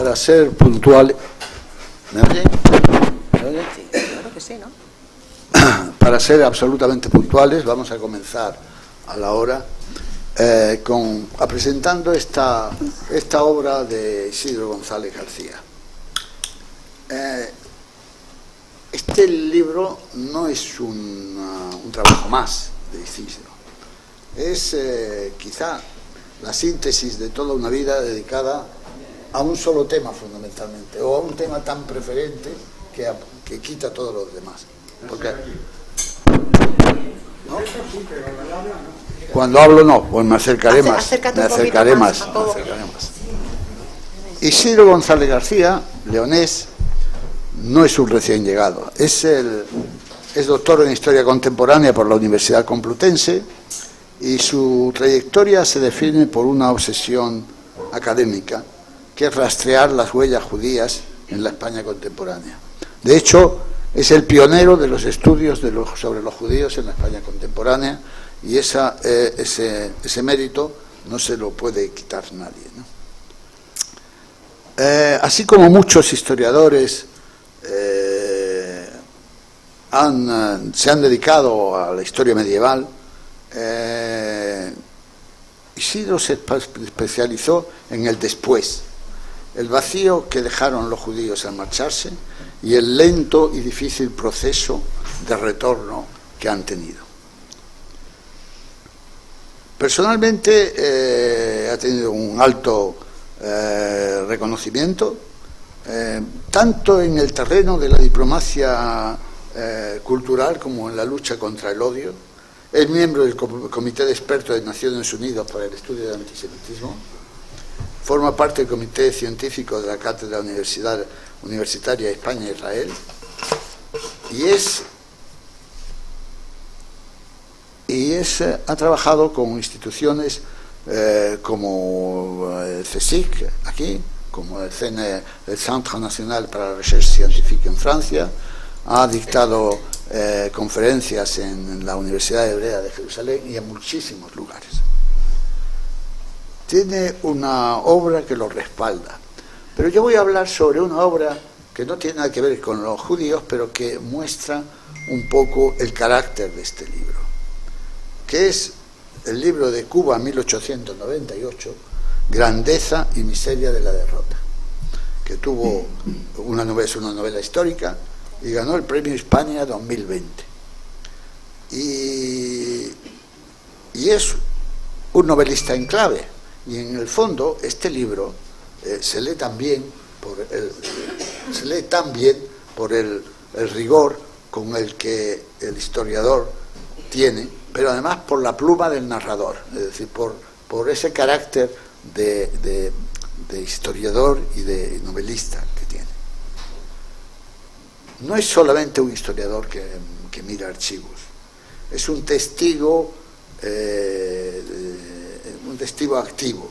Para ser puntual, ¿me oye? ¿Me oye? Sí, claro que sí, ¿no? Para ser absolutamente puntuales, vamos a comenzar a la hora presentando esta obra de Isidro González García. Este libro no es un trabajo más de Isidro, es quizá la síntesis de toda una vida dedicada a un solo tema fundamentalmente, o a un tema tan preferente que quita todos los demás. Porque, ¿no? Cuando hablo no, pues me acercaré más. Isidro González García, leonés, no es un recién llegado, es doctor en Historia Contemporánea por la Universidad Complutense y su trayectoria se define por una obsesión académica, que es rastrear las huellas judías en la España contemporánea. De hecho, es el pionero de los estudios sobre los judíos en la España contemporánea, y ese mérito no se lo puede quitar nadie, ¿no? Así como muchos historiadores se han dedicado a la historia medieval, Isidro se especializó en el después, el vacío que dejaron los judíos al marcharse y el lento y difícil proceso de retorno que han tenido. Personalmente ha tenido un alto reconocimiento, tanto en el terreno de la diplomacia cultural como en la lucha contra el odio. Es miembro del Comité de Expertos de Naciones Unidas para el Estudio del Antisemitismo. Forma parte del Comité Científico de la Cátedra Universitaria España-Israel ha trabajado con instituciones como el CSIC aquí, como el Centre National para la Recherche Scientifique en Francia. Ha dictado conferencias en la Universidad Hebrea de Jerusalén y en muchísimos lugares. Tiene una obra que lo respalda, pero yo voy a hablar sobre una obra que no tiene nada que ver con los judíos, pero que muestra un poco el carácter de este libro, que es el libro de Cuba 1898, Grandeza y miseria de la derrota, que tuvo una novela histórica y ganó el Premio Hispania 2020. Y es un novelista en clave. Y en el fondo este libro se lee tan bien por el rigor con el que el historiador tiene, pero además por la pluma del narrador, es decir, por ese carácter de historiador y de novelista que tiene. No es solamente un historiador que mira archivos, es un testigo activo.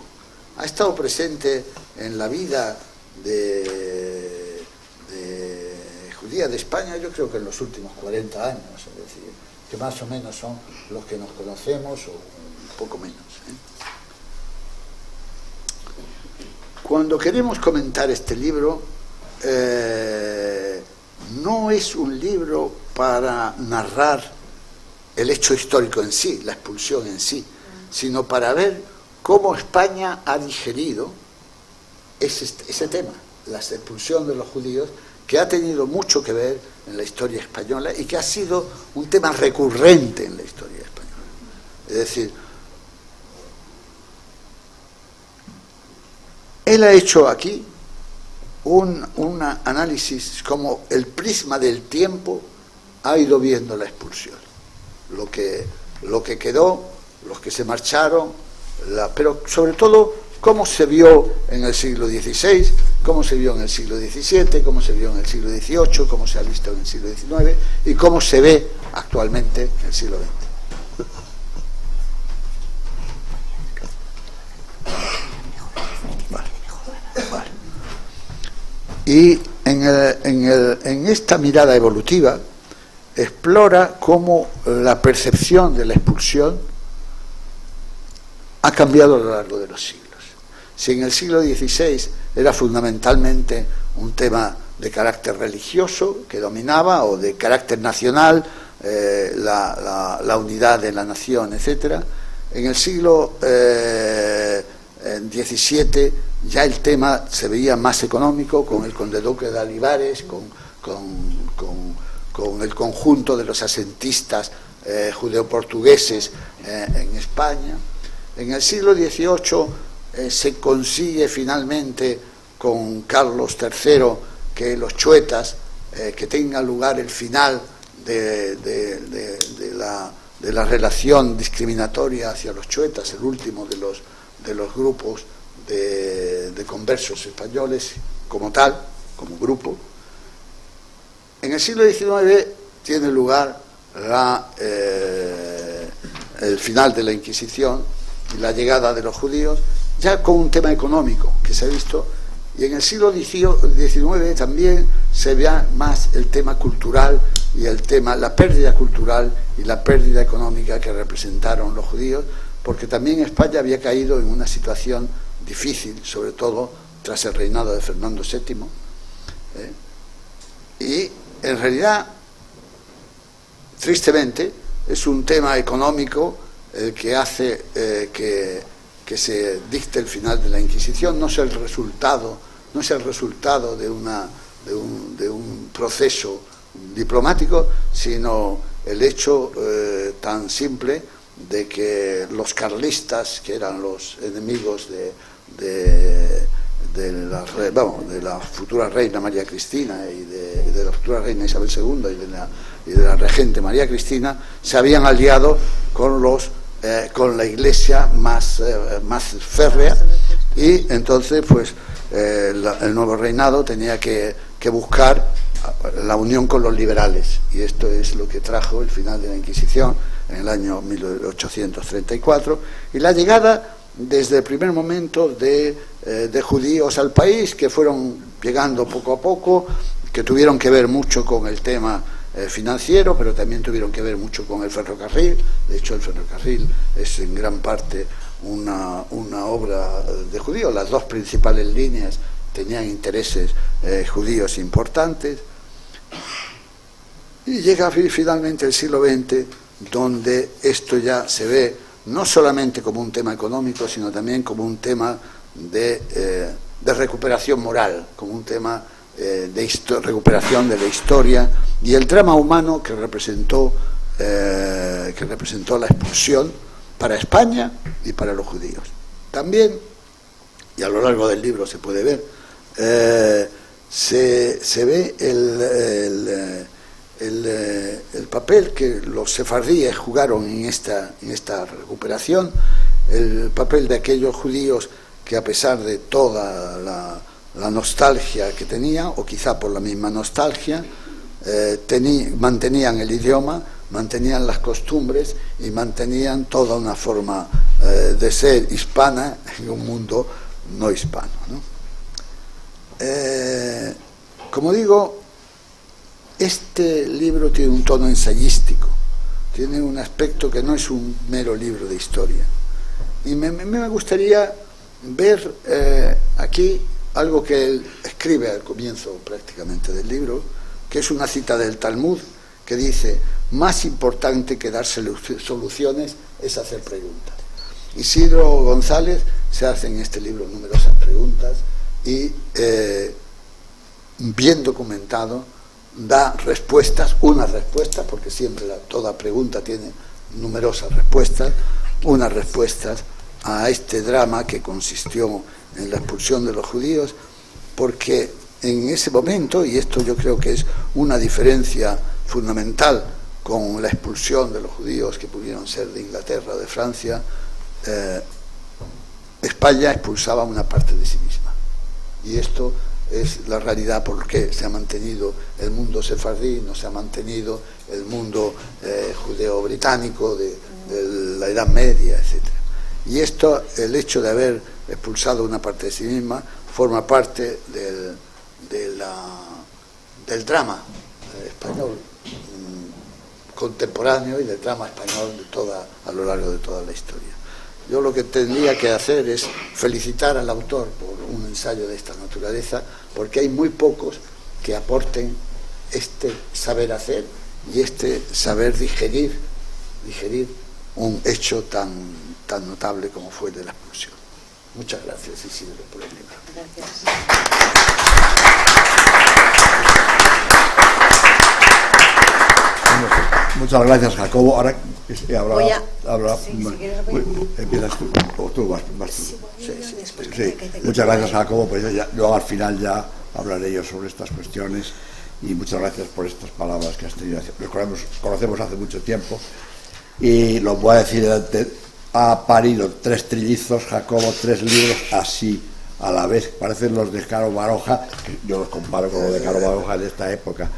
Ha estado presente en la vida judía de España, yo creo que en los últimos 40 años, es decir, que más o menos son los que nos conocemos o un poco menos, Cuando queremos comentar este libro, no es un libro para narrar el hecho histórico en sí, la expulsión en sí, sino para ver cómo España ha digerido ese tema, la expulsión de los judíos, que ha tenido mucho que ver en la historia española y que ha sido un tema recurrente en la historia española. Es decir, él ha hecho aquí un análisis como el prisma del tiempo ha ido viendo la expulsión, lo que quedó, los que se marcharon, pero sobre todo cómo se vio en el siglo XVI, cómo se vio en el siglo XVII, cómo se vio en el siglo XVIII, cómo se ha visto en el siglo XIX y cómo se ve actualmente en el siglo XX. Vale. Y en esta mirada evolutiva explora cómo la percepción de la expulsión ha cambiado a lo largo de los siglos. Si en el siglo XVI era fundamentalmente un tema de carácter religioso que dominaba, o de carácter nacional, la unidad de la nación, etc. En el siglo XVII ya el tema se veía más económico, con el conde-duque de Olivares, con el conjunto de los asentistas judeoportugueses en España. En el siglo XVIII se consigue finalmente con Carlos III que los chuetas, que tenga lugar el final de la relación discriminatoria hacia los chuetas, el último de los grupos de conversos españoles como tal, como grupo. En el siglo XIX tiene lugar el final de la Inquisición y la llegada de los judíos, ya con un tema económico que se ha visto, y en el siglo XIX también se ve más el tema cultural y la pérdida cultural y la pérdida económica que representaron los judíos, porque también España había caído en una situación difícil, sobre todo tras el reinado de Fernando VII, y en realidad, tristemente, es un tema económico el que hace que se dicte el final de la Inquisición. No es el resultado de un proceso diplomático, sino el hecho tan simple de que los carlistas, que eran los enemigos de la futura reina María Cristina y de la futura reina Isabel II y de la regente María Cristina, se habían aliado con la Iglesia más férrea, y entonces pues el nuevo reinado tenía que buscar la unión con los liberales, y esto es lo que trajo el final de la Inquisición en el año 1834 y la llegada desde el primer momento de judíos al país, que fueron llegando poco a poco, que tuvieron que ver mucho con el tema financiero, pero también tuvieron que ver mucho con el ferrocarril. De hecho, el ferrocarril es en gran parte una obra de judíos. Las dos principales líneas tenían intereses judíos importantes. Y llega finalmente el siglo XX, donde esto ya se ve no solamente como un tema económico, sino también como un tema de recuperación moral, como un tema de recuperación de la historia y el drama humano que representó la expulsión para España y para los judíos. También, y a lo largo del libro se puede ver, se ve el papel que los sefardíes jugaron en esta recuperación, el papel de aquellos judíos que, a pesar de toda la nostalgia que tenían, o quizá por la misma nostalgia, mantenían el idioma, mantenían las costumbres y mantenían toda una forma de ser hispana en un mundo no hispano, ¿no? Como digo, este libro tiene un tono ensayístico, tiene un aspecto que no es un mero libro de historia. Y me gustaría ver aquí algo que él escribe al comienzo prácticamente del libro, que es una cita del Talmud, que dice: más importante que dar soluciones es hacer preguntas. Isidro González se hace en este libro numerosas preguntas y, bien documentado, da respuestas, unas respuestas, porque siempre toda pregunta tiene numerosas respuestas, unas respuestas a este drama que consistió en la expulsión de los judíos, porque en ese momento, y esto yo creo que es una diferencia fundamental con la expulsión de los judíos que pudieron ser de Inglaterra o de Francia, España expulsaba una parte de sí misma. Y esto es la realidad por la que se ha mantenido el mundo sefardí, no se ha mantenido el mundo judeo-británico de la Edad Media, etc. Y esto, el hecho de haber expulsado una parte de sí misma, forma parte del drama español contemporáneo y del drama español a lo largo de toda la historia. Yo lo que tendría que hacer es felicitar al autor por un ensayo de esta naturaleza, porque hay muy pocos que aporten este saber hacer y este saber digerir un hecho tan notable como fue el de la expulsión. Muchas gracias, Isidro, por el libro. Gracias. Muchas gracias, Jacobo. Ahora habla, sí, si quieres, voy. Empiezas tú, o tú vas tú. Sí. Muchas gracias, Jacobo. Pues yo al final ya hablaré yo sobre estas cuestiones, y muchas gracias por estas palabras que has tenido. Nos conocemos hace mucho tiempo, y lo voy a decir antes, ha parido 3 trillizos, Jacobo, 3 libros así a la vez. Parecen los de Caro Baroja, que yo los comparo con los de Caro Baroja de esta época.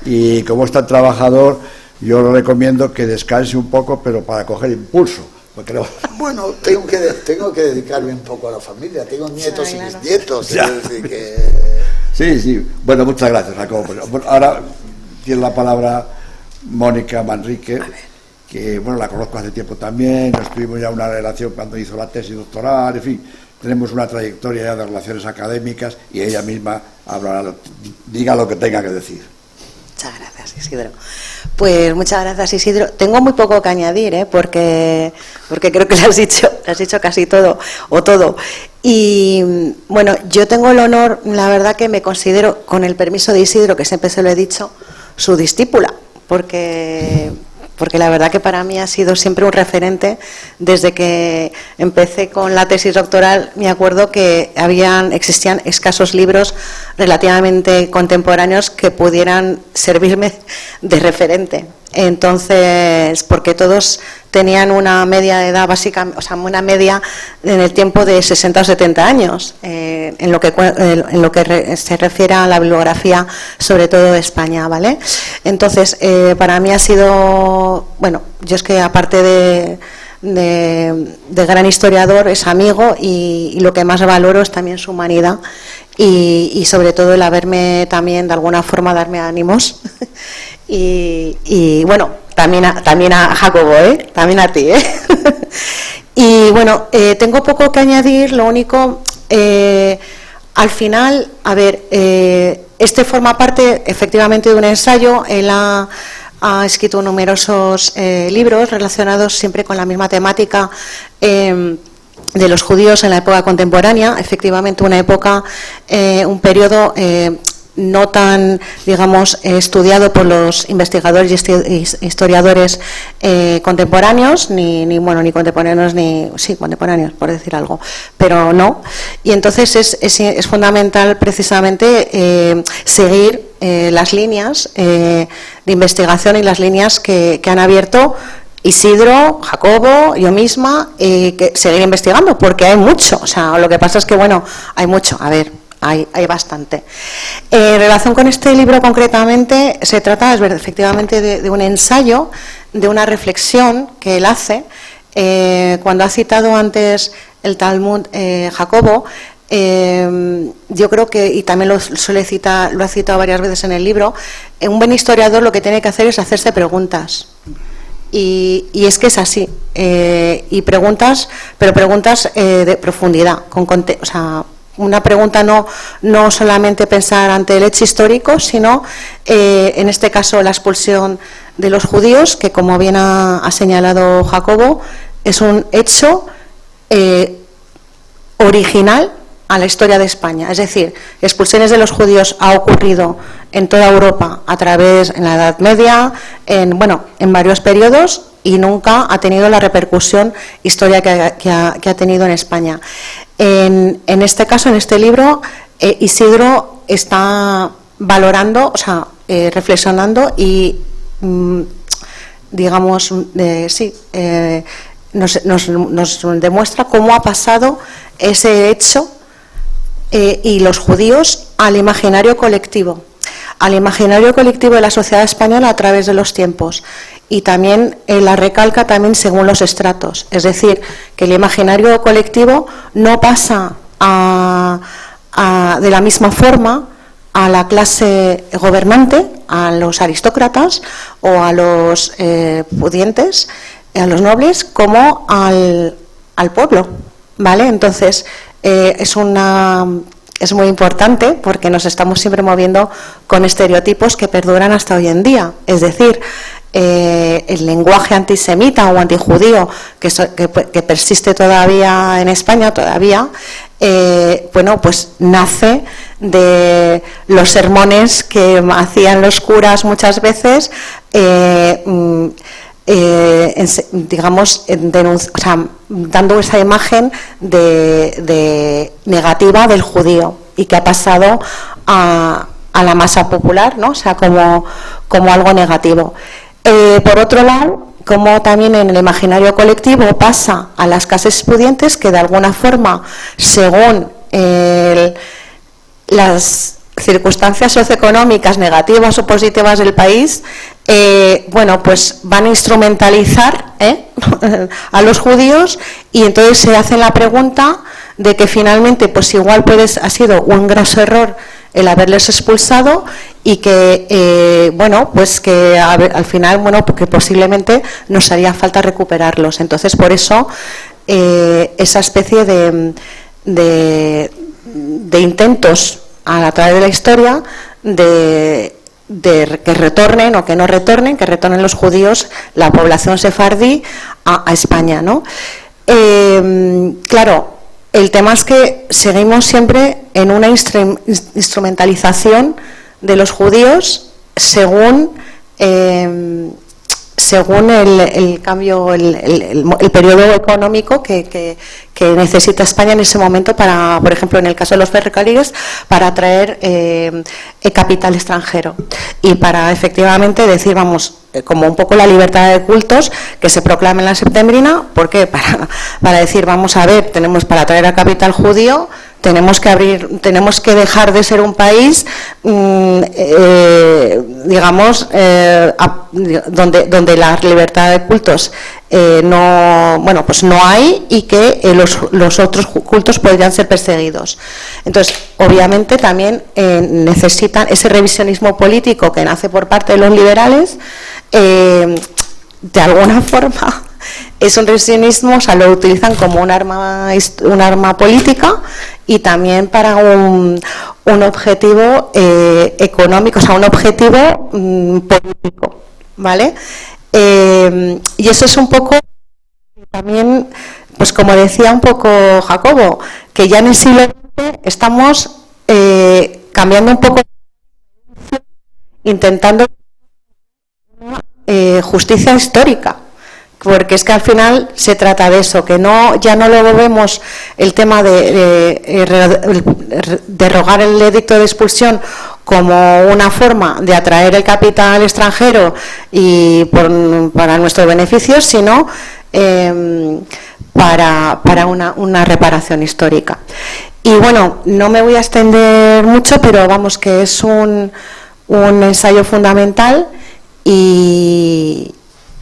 Y como es tan trabajador, yo le recomiendo que descanse un poco, pero para coger impulso. Porque no... Bueno, tengo que dedicarme un poco a la familia. Tengo nietos y bisnietos. Ya. Es decir que... Sí. Bueno, muchas gracias, Jacobo. Bueno, ahora tiene la palabra Mónica Manrique, que bueno, la conozco hace tiempo también. Nos tuvimos ya una relación cuando hizo la tesis doctoral. En fin, tenemos una trayectoria ya de relaciones académicas, y ella misma hablará, diga lo que tenga que decir. Muchas gracias, Isidro. Pues muchas gracias, Isidro. Tengo muy poco que añadir, porque creo que le has dicho casi todo, o todo. Y bueno, yo tengo el honor, la verdad que me considero, con el permiso de Isidro, que siempre se lo he dicho, su discípula, porque la verdad que para mí ha sido siempre un referente. Desde que empecé con la tesis doctoral, me acuerdo que existían escasos libros relativamente contemporáneos que pudieran servirme de referente. Entonces, porque todos tenían una media de edad básicamente, o sea, una media en el tiempo de 60 o 70 años, en lo que se refiere a la bibliografía, sobre todo de España, ¿vale? Entonces, para mí ha sido, bueno, yo es que aparte de gran historiador, es amigo, y lo que más valoro es también su humanidad, y sobre todo el haberme también de alguna forma darme ánimos. Y bueno, también a Jacobo, también a ti, Y bueno, tengo poco que añadir. Lo único, al final, a ver, este forma parte efectivamente de un ensayo. Él ha escrito numerosos libros relacionados siempre con la misma temática de los judíos en la época contemporánea. Efectivamente, una época, un periodo no tan, digamos, estudiado por los investigadores y historiadores contemporáneos, ni contemporáneos, contemporáneos, por decir algo, pero no. Y entonces es fundamental precisamente seguir las líneas de investigación y las líneas que han abierto Isidro, Jacobo, yo misma, que seguir investigando, porque hay mucho. O sea, lo que pasa es que, bueno, hay mucho. A ver, hay bastante. En relación con este libro concretamente, se trata efectivamente de un ensayo, de una reflexión que él hace. Cuando ha citado antes el Talmud, Jacobo, yo creo que, y también lo ha citado varias veces en el libro, un buen historiador lo que tiene que hacer es hacerse preguntas. Y es que es así, y preguntas, pero preguntas de profundidad, o sea, una pregunta no solamente pensar ante el hecho histórico, sino en este caso la expulsión de los judíos, que como bien ha señalado Jacobo, es un hecho original a la historia de España. Es decir, expulsiones de los judíos ha ocurrido en toda Europa en la Edad Media, en varios periodos, y nunca ha tenido la repercusión histórica que ha tenido en España. En este caso, en este libro, Isidro está valorando, o sea, reflexionando y, digamos, nos demuestra cómo ha pasado ese hecho y los judíos al imaginario colectivo de la sociedad española a través de los tiempos, y también la recalca también según los estratos. Es decir, que el imaginario colectivo no pasa de la misma forma a la clase gobernante, a los aristócratas o a los pudientes, a los nobles, como al pueblo. ¿vale? Entonces, es muy importante porque nos estamos siempre moviendo con estereotipos que perduran hasta hoy en día. Es decir, el lenguaje antisemita o antijudío que persiste todavía en España, bueno, pues nace de los sermones que hacían los curas muchas veces, digamos, dando esa imagen de negativa del judío y que ha pasado a la masa popular, ¿no? O sea, como algo negativo. Por otro lado, como también en el imaginario colectivo pasa a las clases pudientes que de alguna forma, según las circunstancias socioeconómicas negativas o positivas del país, bueno, pues van a instrumentalizar a los judíos, y entonces se hace la pregunta de que finalmente pues igual ha sido un graso error el haberles expulsado, y que bueno, pues que al final, bueno, porque posiblemente nos haría falta recuperarlos. Entonces, por eso esa especie de intentos a través de la historia de que retornen o que no retornen, que retornen los judíos, la población sefardí a España, ¿no? Claro, el tema es que seguimos siempre en una instrumentalización de los judíos según el cambio, el periodo económico que necesita España en ese momento para, por ejemplo, en el caso de los ferrocarriles, para atraer capital extranjero y para efectivamente decir, vamos, como un poco la libertad de cultos que se proclama en la septembrina. ¿Por qué? Para decir, vamos a ver, tenemos para atraer a capital judío, tenemos que dejar de ser un país, digamos, donde la libertad de cultos no hay, y que los otros cultos podrían ser perseguidos. Entonces, obviamente también necesitan ese revisionismo político que nace por parte de los liberales. De alguna forma es un revisionismo, o sea, lo utilizan como un arma política, y también para un objetivo económico, o sea, un objetivo político, ¿vale? Y eso es un poco también, pues como decía un poco Jacobo, que ya en el siglo XX estamos cambiando un poco, intentando justicia histórica, porque es que al final se trata de eso, que ya no lo vemos el tema de derogar el edicto de expulsión como una forma de atraer el capital extranjero y para nuestro beneficio, sino para una reparación histórica. Y bueno, no me voy a extender mucho, pero vamos, que es un ensayo fundamental. Y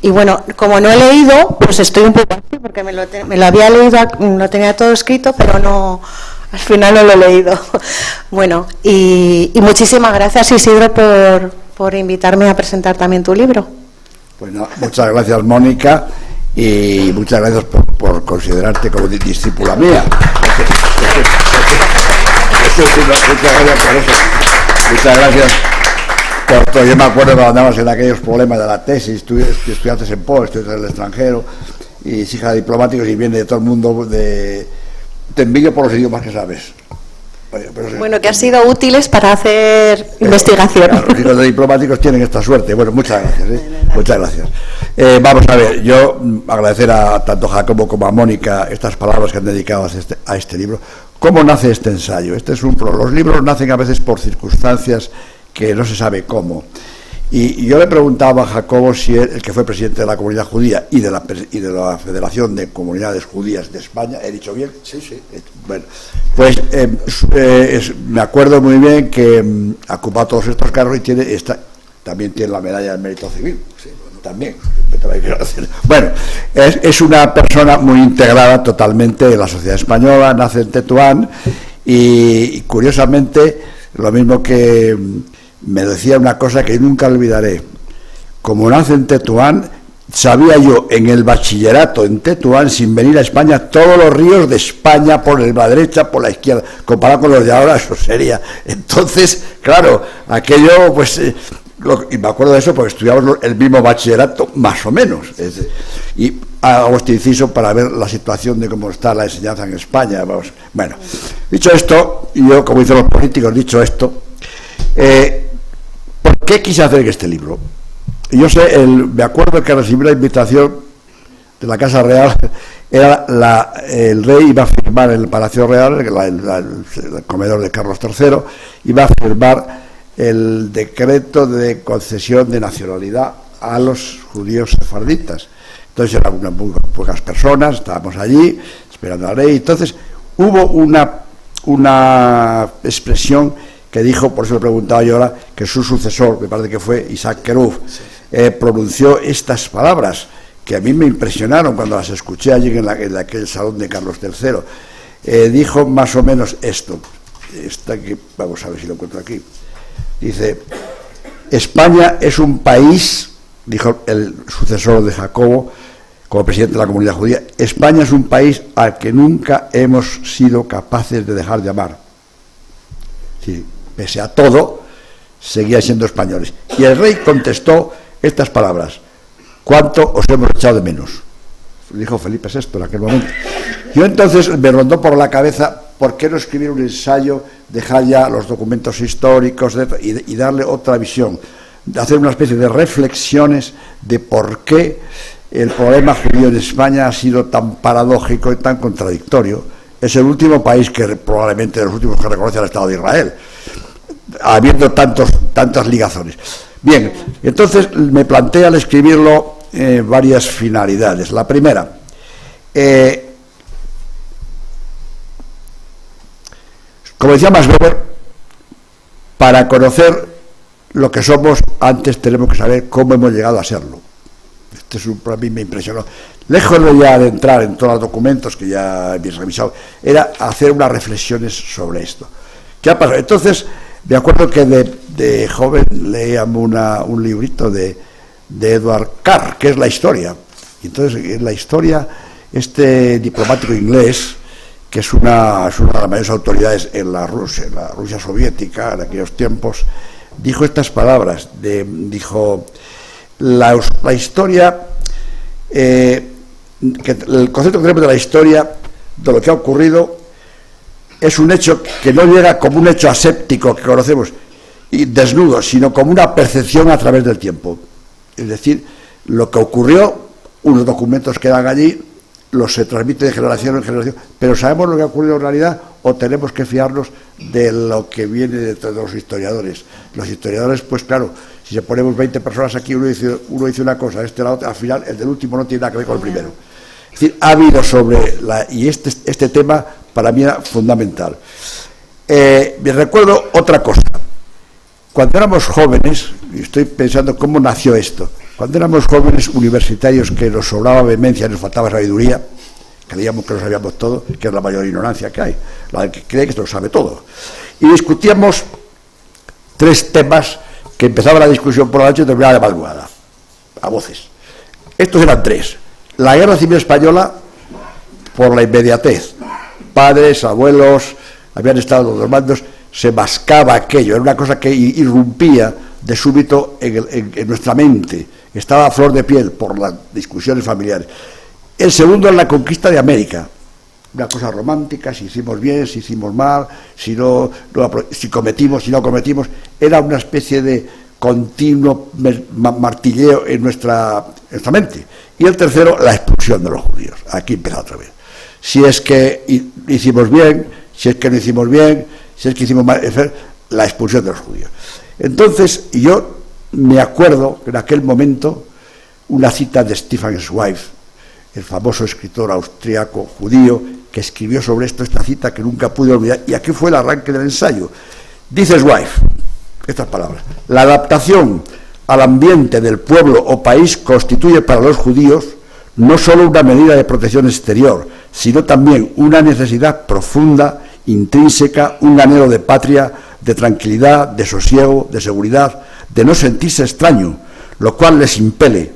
bueno, como no he leído, pues estoy un poco así, porque me lo había leído, lo tenía todo escrito, pero no, al final no lo he leído. Bueno, y muchísimas gracias, Isidro, por invitarme a presentar también tu libro. Pues no, muchas gracias, Mónica, y muchas gracias por considerarte como discípula mía. Muchas gracias. Yo me acuerdo cuando andabas en aquellos problemas de la tesis, tú estudiaste en Pol, estudiaste en el extranjero, y es hija de diplomáticos y viene de todo el mundo. Te envidio por los idiomas que sabes. Bueno, que han sido útiles para hacer investigación. Claro, los hijos de diplomáticos tienen esta suerte. Bueno, muchas gracias. Muchas gracias. Vamos a ver, yo agradecer a tanto Jacobo como a Mónica estas palabras que han dedicado a este libro. ¿Cómo nace este ensayo? Los libros nacen a veces por circunstancias que no se sabe cómo. Y yo le preguntaba a Jacobo, si el que fue presidente de la Comunidad Judía y de la Federación de Comunidades Judías de España, ¿he dicho bien? Sí, sí. Bueno, pues me acuerdo muy bien que ha ocupado todos estos cargos y también tiene la medalla del mérito civil. Sí, también. Bueno, es una persona muy integrada totalmente en la sociedad española, nace en Tetuán y curiosamente, lo mismo que me decía una cosa que nunca olvidaré: como nace en Tetuán, sabía yo en el bachillerato en Tetuán, sin venir a España, todos los ríos de España por la derecha, por la izquierda. Comparado con los de ahora, eso sería. Entonces, claro, aquello, pues, y me acuerdo de eso porque estudiamos el mismo bachillerato, más o menos. Y hago este inciso para ver la situación de cómo está la enseñanza en España. Vamos. Bueno, dicho esto, y yo, como dicen los políticos, dicho esto, ¿por qué quise hacer este libro? Yo sé, me acuerdo que recibí la invitación de la Casa Real, el rey iba a firmar en el Palacio Real, el comedor de Carlos III, iba a firmar el decreto de concesión de nacionalidad a los judíos sefarditas. Entonces eran muy pocas personas, estábamos allí esperando al rey. Entonces hubo una expresión que dijo, por eso le preguntaba yo ahora, que su sucesor, me parece que fue Isaac Keruf, pronunció estas palabras que a mí me impresionaron cuando las escuché allí en aquel salón de Carlos III. Dijo más o menos esto, que vamos a ver si lo encuentro aquí. Dice: España es un país, dijo el sucesor de Jacobo como presidente de la comunidad judía, España es un país al que nunca hemos sido capaces de dejar de amar. Sí, pese a todo, seguían siendo españoles. Y el rey contestó estas palabras: ¿cuánto os hemos echado de menos? Dijo Felipe VI en aquel momento. Yo entonces me rondó por la cabeza, ¿por qué no escribir un ensayo, dejar ya los documentos históricos y darle otra visión? Hacer una especie de reflexiones de por qué el problema judío en España ha sido tan paradójico y tan contradictorio. Es el último país que probablemente de los últimos que reconoce al Estado de Israel, habiendo tantas ligazones. Bien, entonces me plantea al escribirlo varias finalidades. La primera, como decía Max Weber, para conocer lo que somos, antes tenemos que saber cómo hemos llegado a serlo. Para mí me impresionó. Lejos de ya de entrar en todos los documentos que ya habéis revisado, era hacer unas reflexiones sobre esto. ¿Qué ha pasado? Entonces, me acuerdo que de joven leíamos un librito de Edward Carr, que es la historia. Y entonces, en la historia, este diplomático inglés, que es una de las mayores autoridades en la Rusia soviética en aquellos tiempos, dijo estas palabras. Dijo: la historia, que el concepto que tenemos de la historia, de lo que ha ocurrido, es un hecho que no llega como un hecho aséptico que conocemos y desnudo, sino como una percepción a través del tiempo. Es decir, lo que ocurrió, unos documentos quedan allí, se transmite de generación en generación, pero ¿sabemos lo que ha ocurrido en realidad o tenemos que fiarnos de lo que viene de los historiadores? Los historiadores, pues claro, si se ponemos 20 personas aquí, uno dice una cosa, la otra, al final el del último no tiene nada que ver con el primero. Es decir, ha habido y este tema para mí era fundamental. Me recuerdo otra cosa. Cuando éramos jóvenes, y estoy pensando cómo nació esto, cuando éramos jóvenes universitarios que nos sobraba vehemencia, nos faltaba sabiduría, creíamos que lo sabíamos todo, que es la mayor ignorancia que hay, la que cree que lo sabe todo. Y discutíamos 3 temas que empezaba la discusión por la noche y terminaba de madrugada, a voces. Estos eran 3. La Guerra Civil Española, por la inmediatez. Padres, abuelos, habían estado los mandos, se mascaba aquello, era una cosa que irrumpía de súbito en nuestra mente, estaba a flor de piel por las discusiones familiares. El segundo es la conquista de América, una cosa romántica, si hicimos bien, si hicimos mal, si cometimos, si no cometimos, era una especie de continuo martilleo en nuestra mente. Y el tercero, la expulsión de los judíos. Aquí empieza otra vez. Si es que hicimos bien, si es que no hicimos bien, si es que hicimos mal, la expulsión de los judíos. Entonces, yo me acuerdo en aquel momento una cita de Stefan Zweig, el famoso escritor austriaco judío, que escribió sobre esto, esta cita que nunca pude olvidar, y aquí fue el arranque del ensayo. Dice Zweig estas palabras: la adaptación al ambiente del pueblo o país constituye para los judíos no solo una medida de protección exterior, sino también una necesidad profunda, intrínseca, un anhelo de patria, de tranquilidad, de sosiego, de seguridad, de no sentirse extraño, lo cual les impele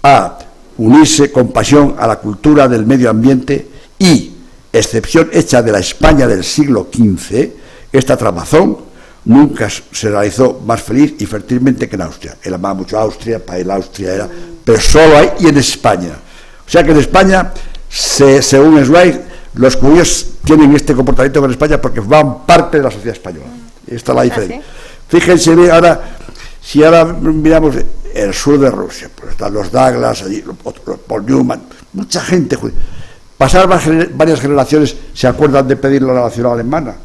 a unirse con pasión a la cultura del medio ambiente y, excepción hecha de la España del siglo XV, esta trabazón nunca se realizó más feliz y fértilmente que en Austria. Él amaba mucho a Austria, para él Austria era, pero solo ahí y en España. O sea que en España, según Zweig, los judíos tienen este comportamiento con España porque forman parte de la sociedad española. Esta es la diferencia. Fíjense ahora, si ahora miramos el sur de Rusia, pues están los Douglas, allí, Paul Newman, mucha gente judía. Pasar varias generaciones se acuerdan de pedir la nacional alemana.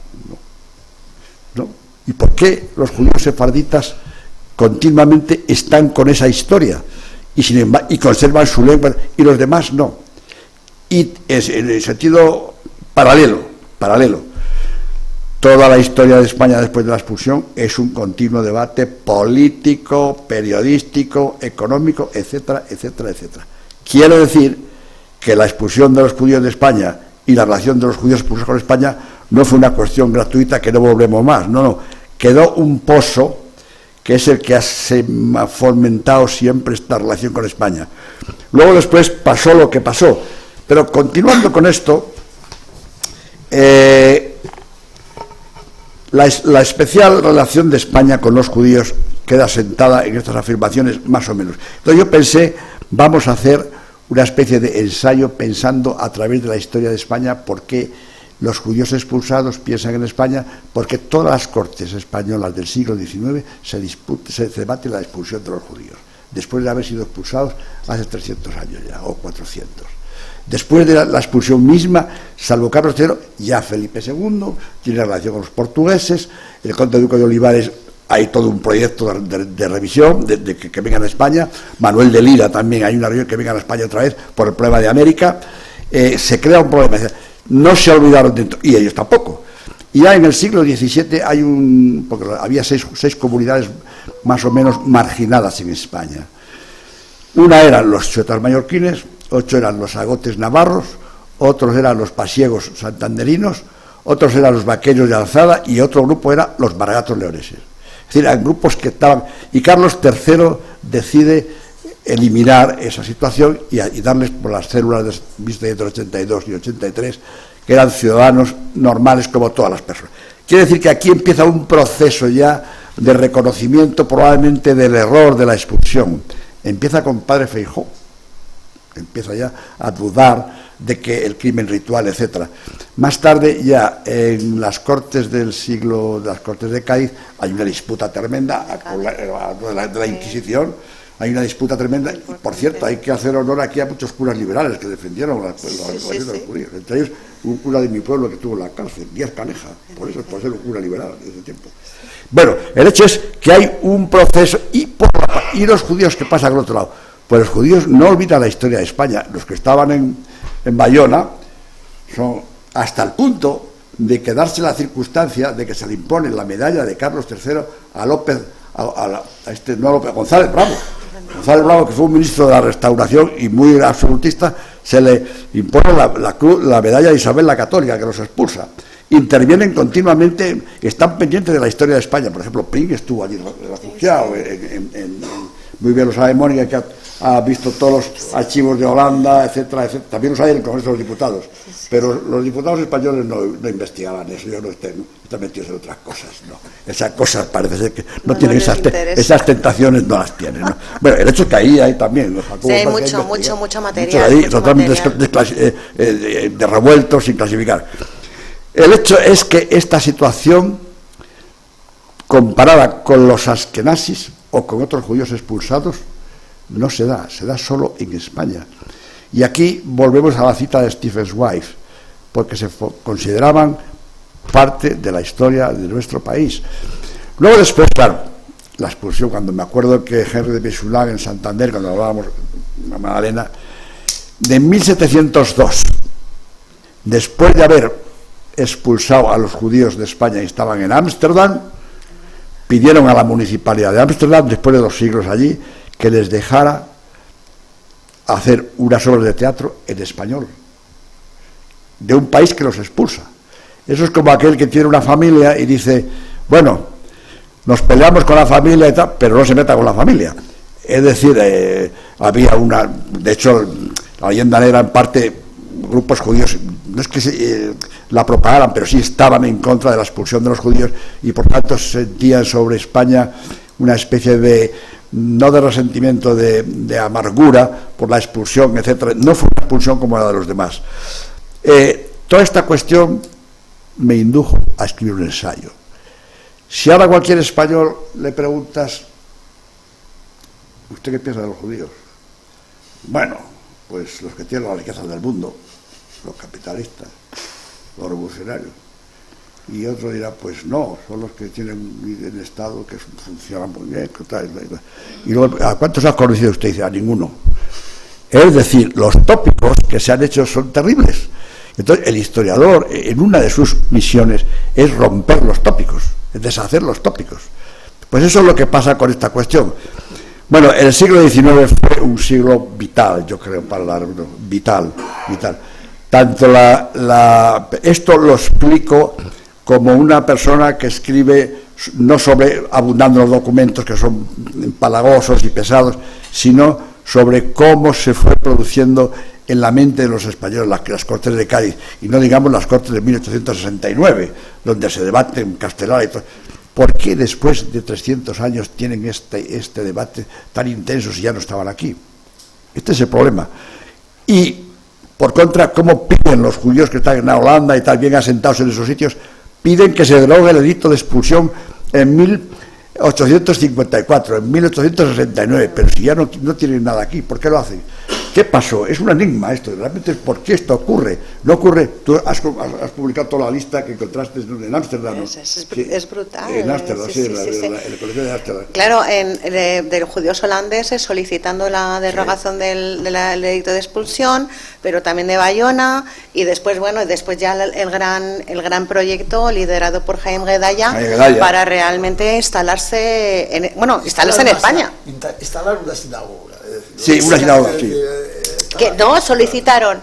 ¿No? ¿Y por qué los judíos sefarditas continuamente están con esa historia y conservan su lengua y los demás no? Y es en el sentido paralelo, toda la historia de España después de la expulsión es un continuo debate político, periodístico, económico, etcétera, etcétera, etcétera. Quiero decir que la expulsión de los judíos de España y la relación de los judíos expulsados con España no fue una cuestión gratuita que no volvemos más, no, quedó un pozo que es el que ha fomentado siempre esta relación con España. Luego después pasó lo que pasó, pero continuando con esto, la especial relación de España con los judíos queda sentada en estas afirmaciones más o menos. Entonces yo pensé, vamos a hacer una especie de ensayo pensando a través de la historia de España por qué los judíos expulsados piensan en España, porque todas las cortes españolas del siglo XIX se debate la expulsión de los judíos, después de haber sido expulsados hace 300 años ya, o 400. Después de la expulsión misma, salvo Carlos III, ya Felipe II tiene relación con los portugueses, el conde duque de Olivares, hay todo un proyecto de revisión, de que vengan a España, Manuel de Lira también, hay una reunión que vengan a España otra vez por el problema de América, se crea un problema, no se olvidaron dentro, y ellos tampoco. Y ya en el siglo XVII hay porque había seis comunidades más o menos marginadas en España. Una eran los chuetas mallorquines, 8 eran los agotes navarros, otros eran los pasiegos santanderinos, otros eran los vaqueros de Alzada y otro grupo eran los maragatos leoneses. Es decir, eran grupos que estaban... Y Carlos III decide eliminar esa situación y darles por las células de 1782 y 83, que eran ciudadanos normales como todas las personas. Quiere decir que aquí empieza un proceso ya de reconocimiento probablemente del error de la expulsión. Empieza con Padre Feijóo, empieza ya a dudar de que el crimen ritual, etcétera. Más tarde, ya en las cortes de las cortes de Cádiz, hay una disputa tremenda de la Inquisición, hay una disputa tremenda, y por cierto, hay que hacer honor aquí a muchos curas liberales que defendieron la recuperación de los judíos, entre ellos un cura de mi pueblo que estuvo en la cárcel, Díaz Caneja, por ser un cura liberal en ese tiempo. Bueno, el hecho es que hay un proceso, y los judíos que pasan al otro lado. Pues los judíos no olvidan la historia de España. Los que estaban en Bayona son hasta el punto de quedarse la circunstancia de que se le impone la medalla de Carlos III a González Bravo. González Bravo, que fue un ministro de la Restauración y muy absolutista, se le impone la medalla de Isabel la Católica, que los expulsa. Intervienen continuamente, están pendientes de la historia de España. Por ejemplo, Pring estuvo allí refugiado, muy bien lo sabe Mónica, que ha visto todos los archivos de Holanda, etcétera, etcétera. También los hay en el Congreso de los Diputados, pero los diputados españoles no investigaban eso, yo no están metidos en otras cosas, no. Esas cosas parece ser que no tienen esas tentaciones, no las tienen, ¿no? Bueno, el hecho es que ahí hay también... Sí, hay mucho material. Ahí, totalmente de revueltos sin clasificar. El hecho es que esta situación, comparada con los askenazis o con otros judíos expulsados, no se da solo en España. Y aquí volvemos a la cita de Stephen Zweig, porque se consideraban parte de la historia de nuestro país. Luego después, claro, la expulsión, cuando me acuerdo que Henry de Bechulag en Santander, cuando hablábamos de Magdalena, de 1702, después de haber expulsado a los judíos de España y estaban en Ámsterdam, pidieron a la municipalidad de Ámsterdam, después de 2 siglos allí, que les dejara hacer unas obras de teatro en español, de un país que los expulsa. Eso es como aquel que tiene una familia y dice, bueno, nos peleamos con la familia y tal, pero no se meta con la familia. Es decir, había una... De hecho, la leyenda negra en parte, grupos judíos, no es que la propagaran, pero sí estaban en contra de la expulsión de los judíos y por tanto sentían sobre España una especie de, no de resentimiento, de amargura por la expulsión, etcétera. No fue una expulsión como la de los demás. Toda esta cuestión me indujo a escribir un ensayo. Si ahora a cualquier español le preguntas, ¿usted qué piensa de los judíos? Bueno, pues los que tienen las riquezas del mundo, los capitalistas, los revolucionarios. Y otro dirá, pues no, son los que tienen un Estado que funciona muy bien. Y luego, ¿a cuántos ha conocido usted? Dice, a ninguno. Es decir, los tópicos que se han hecho son terribles. Entonces, el historiador, en una de sus misiones, es romper los tópicos, es deshacer los tópicos. Pues eso es lo que pasa con esta cuestión. Bueno, el siglo XIX fue un siglo vital, yo creo, para la vital. Tanto esto lo explico como una persona que escribe no sobre abundando los documentos que son empalagosos y pesados, sino sobre cómo se fue produciendo en la mente de los españoles las Cortes de Cádiz, y no digamos las Cortes de 1869, donde se debate en castellano y todo. ¿Por qué después de 300 años tienen este debate tan intenso si ya no estaban aquí? Este es el problema. Y, por contra, ¿cómo piden los judíos que están en Holanda y tal, bien asentados en esos sitios? Piden que se derogue el edicto de expulsión en 1854, en 1869, pero si ya no tienen nada aquí, ¿por qué lo hacen? ¿Qué pasó? Es un enigma esto, realmente ¿por qué esto ocurre? No ocurre, tú has publicado toda la lista que encontraste en Ámsterdam, ¿no? Es brutal. En Ámsterdam, sí, el colegio de Ámsterdam. Claro, de los judíos holandeses solicitando la derogación del edicto de expulsión, pero también de Bayona, y después, bueno, después ya el gran proyecto liderado por Jaime Gedaya para realmente instalarse en España. Instalar una sinagoga. Sí, una sinagoga, sí. Que no, solicitaron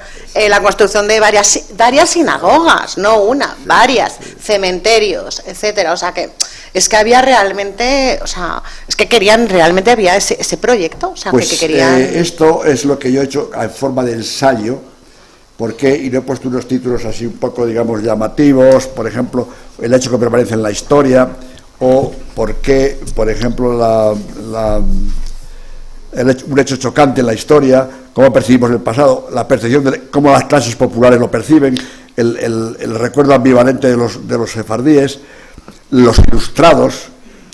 la construcción de varias sinagogas, no una, varias, cementerios, etcétera. O sea que es que había realmente, o sea, es que querían realmente, había ese proyecto, o sea, pues, que querían. Esto es lo que yo he hecho en forma de ensayo, porque y le he puesto unos títulos así un poco, digamos, llamativos, por ejemplo, el hecho que permanece en la historia, o por qué, por ejemplo, un hecho chocante en la historia, cómo percibimos el pasado, la percepción de cómo las clases populares lo perciben, el recuerdo ambivalente de los sefardíes, los ilustrados,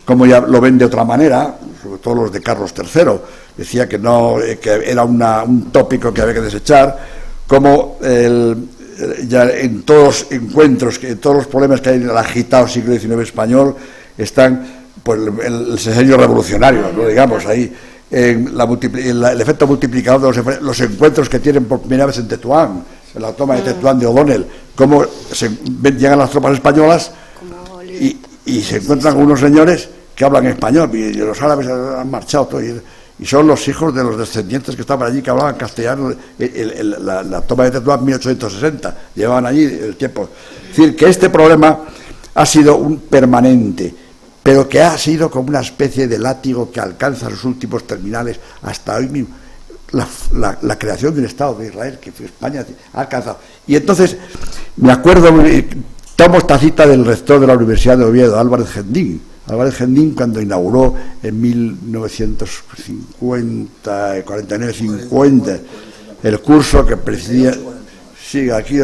cómo ya lo ven de otra manera, sobre todo los de Carlos III, decía que era un tópico que había que desechar, cómo ya en todos los encuentros, en todos los problemas que hay en el agitado siglo XIX español, están pues el diseño revolucionario, ¿no? Digamos, ahí el efecto multiplicador de los encuentros que tienen por primera vez en Tetuán, en la toma de Tetuán de O'Donnell, cómo llegan las tropas españolas y se encuentran con unos señores que hablan español, y los árabes han marchado todo, y son los hijos de los descendientes que estaban allí, que hablaban castellano. La toma de Tetuán en 1860, llevaban allí el tiempo. Es decir, que este problema ha sido un permanente, pero que ha sido como una especie de látigo que alcanza sus últimos terminales hasta hoy mismo. La creación de un Estado de Israel que España ha alcanzado. Y entonces, me acuerdo, tomo esta cita del rector de la Universidad de Oviedo, Álvarez Gendín. Álvarez Gendín, cuando inauguró en 1949-50 el curso que presidía, sí, aquí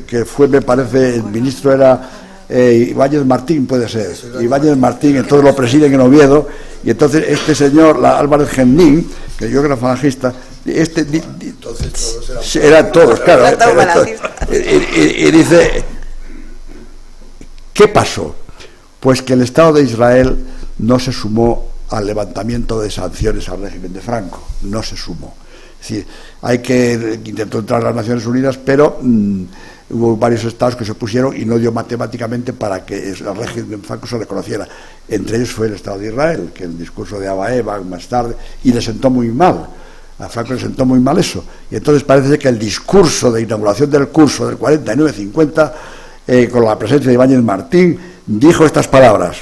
que fue, me parece, el ministro era Ibáñez Martín, puede ser, Ibáñez Martín, entonces lo presiden en Oviedo, y entonces este señor, Álvarez Gendín, que yo era falangista, eran todos, claro, y dice, ¿qué pasó? Pues que el Estado de Israel no se sumó al levantamiento de sanciones al régimen de Franco, no se sumó. Es decir, intentó entrar a las Naciones Unidas, pero hubo varios estados que se opusieron y no dio matemáticamente para que el régimen de Franco se reconociera. Entre ellos fue el Estado de Israel, que el discurso de Abba Eban más tarde, y le sentó muy mal. A Franco le sentó muy mal eso. Y entonces parece que el discurso de inauguración del curso del 49-50, con la presencia de Ibáñez Martín, dijo estas palabras: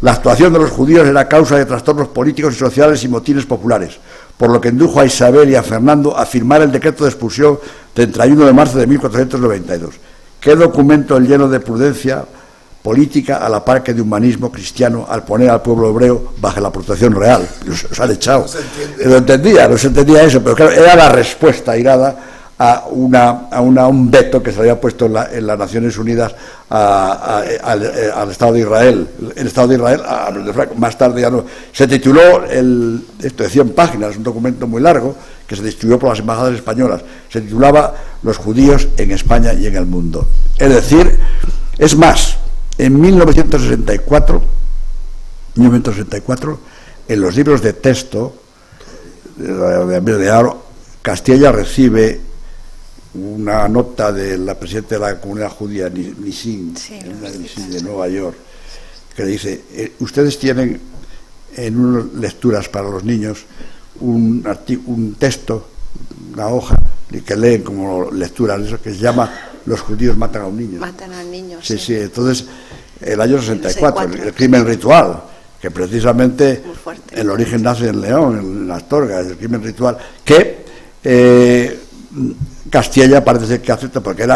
La actuación de los judíos era causa de trastornos políticos y sociales y motines populares, por lo que indujo a Isabel y a Fernando a firmar el decreto de expulsión 31 de marzo de 1492. Qué documento lleno de prudencia política a la par que de humanismo cristiano al poner al pueblo hebreo bajo la protección real. Los han echado. No se entendía eso, pero claro, era la respuesta airada a un veto que se había puesto en las Naciones Unidas al Estado de Israel. El Estado de Israel, más tarde ya no. Se tituló, esto de 100 páginas, un documento muy largo, que se distribuyó por las embajadas españolas. Se titulaba Los judíos en España y en el mundo. Es decir, es más, en 1964, en los libros de texto de Aro, Castilla recibe una nota de la presidenta de la comunidad judía, Nissim, de Nueva York, que le dice: ustedes tienen en unas lecturas para los niños un texto, una hoja, que leen como lecturas, eso que se llama Los judíos matan a un niño. Matan al niño, sí. Sí, entonces, el año 64, el crimen ritual, que precisamente el origen nace en León, en Astorga, el crimen ritual, que Castilla parece ser que acepta, porque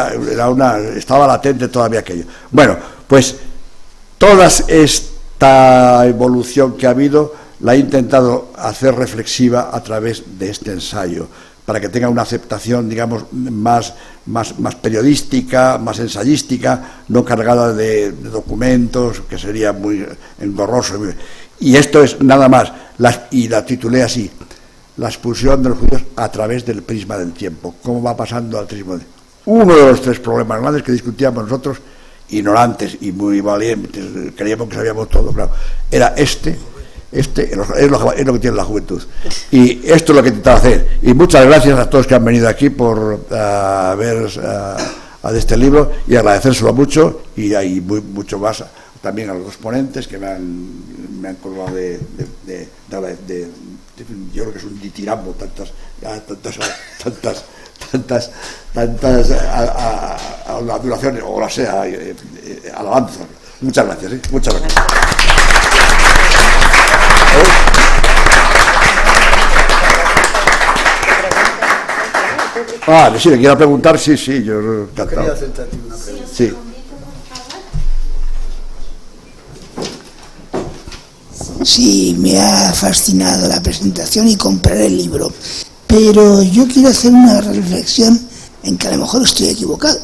estaba latente todavía aquello. Bueno, pues toda esta evolución que ha habido la he intentado hacer reflexiva a través de este ensayo, para que tenga una aceptación, digamos, más periodística, más ensayística, no cargada de documentos, que sería muy engorroso. Y esto es nada más, y la titulé así: la expulsión de los judíos a través del prisma del tiempo. ¿Cómo va pasando al prisma del tiempo? Uno de los tres problemas grandes que discutíamos nosotros, ignorantes y muy valientes, creíamos que sabíamos todo, claro, era es lo que tiene la juventud. Y esto es lo que intentaba hacer. Y muchas gracias a todos que han venido aquí por ver a este libro, y agradecérselo mucho, y hay mucho más también a los dos ponentes que me han colgado yo creo que es un ditirambo, tantas adulaciones, o sea, alabanzas. Muchas gracias, muchas gracias. Si le quiero preguntar, sí, yo encantado. Sí. Sí, me ha fascinado la presentación y compraré el libro, pero yo quiero hacer una reflexión en que a lo mejor estoy equivocado.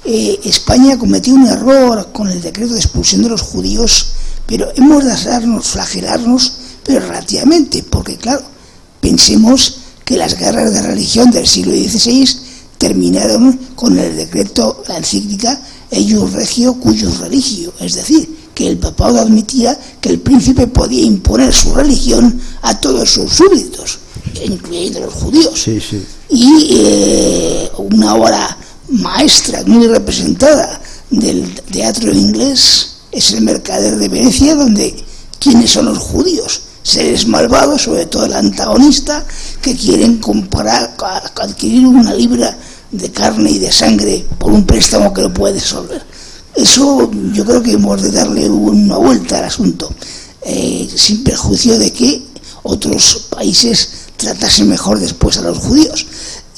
España cometió un error con el decreto de expulsión de los judíos, pero hemos de flagelarnos, pero relativamente, porque claro, pensemos que las guerras de religión del siglo XVI terminaron con el decreto, la encíclica Eius Regio Cuius Religio, es decir, que el papado admitía que el príncipe podía imponer su religión a todos sus súbditos, incluyendo los judíos. Sí, sí. Y una obra maestra muy representada del teatro inglés es El Mercader de Venecia, donde ¿quiénes son los judíos? Seres malvados, sobre todo el antagonista, que quieren adquirir una libra de carne y de sangre por un préstamo que no puede resolver. Eso yo creo que hemos de darle una vuelta al asunto, sin perjuicio de que otros países tratasen mejor después a los judíos.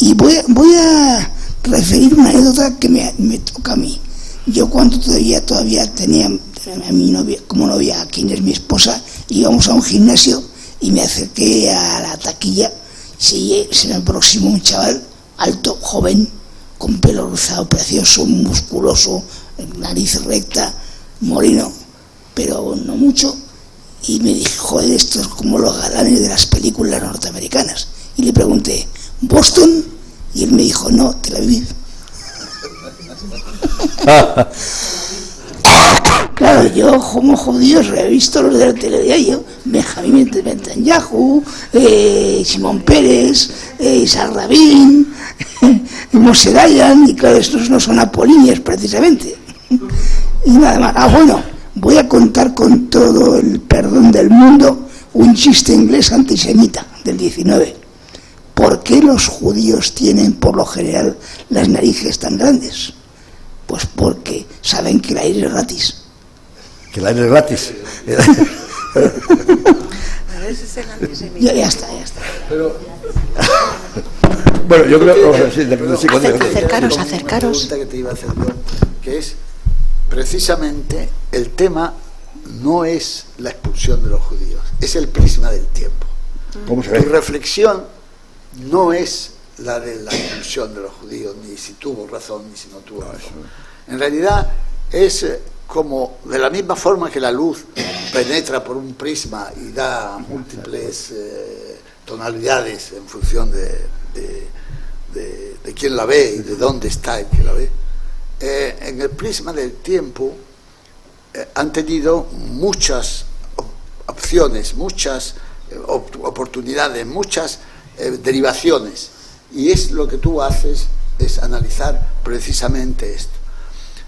Y voy a referir una anécdota que me toca a mí. Yo cuando todavía tenía a mi novia, como novia, quien es mi esposa, íbamos a un gimnasio y me acerqué a la taquilla, se me aproximó un chaval alto, joven, con pelo rizado, precioso, musculoso, nariz recta, moreno, pero no mucho, y me dijo: joder, esto es como los galanes de las películas norteamericanas. Y le pregunté: ¿Boston? Y él me dijo: no, Tel Aviv. Claro, yo como judíos he visto los del telediario, Benjamín Netanyahu, Simón Pérez, Isaac Rabin, Moshe Dayan, y claro, estos no son apolíneos precisamente. Y nada más. Bueno, voy a contar con todo el perdón del mundo un chiste inglés antisemita del 19. ¿Por qué los judíos tienen por lo general las narices tan grandes? Pues porque saben que el aire es gratis. que el aire es gratis. Ya está. Pero Bueno, yo creo que Acercaros. Una pregunta que te iba a hacer yo, que es precisamente el tema no es la expulsión de los judíos, es el prisma del tiempo. ¿Cómo se Tu ve? reflexión no es la de la expulsión de los judíos, ni si tuvo razón ni si no tuvo razón. En realidad es como de la misma forma que la luz penetra por un prisma y da múltiples tonalidades en función de quién la ve y de dónde está el que la ve. En el prisma del tiempo han tenido muchas opciones, muchas oportunidades, muchas derivaciones, y es lo que tú haces, es analizar precisamente esto.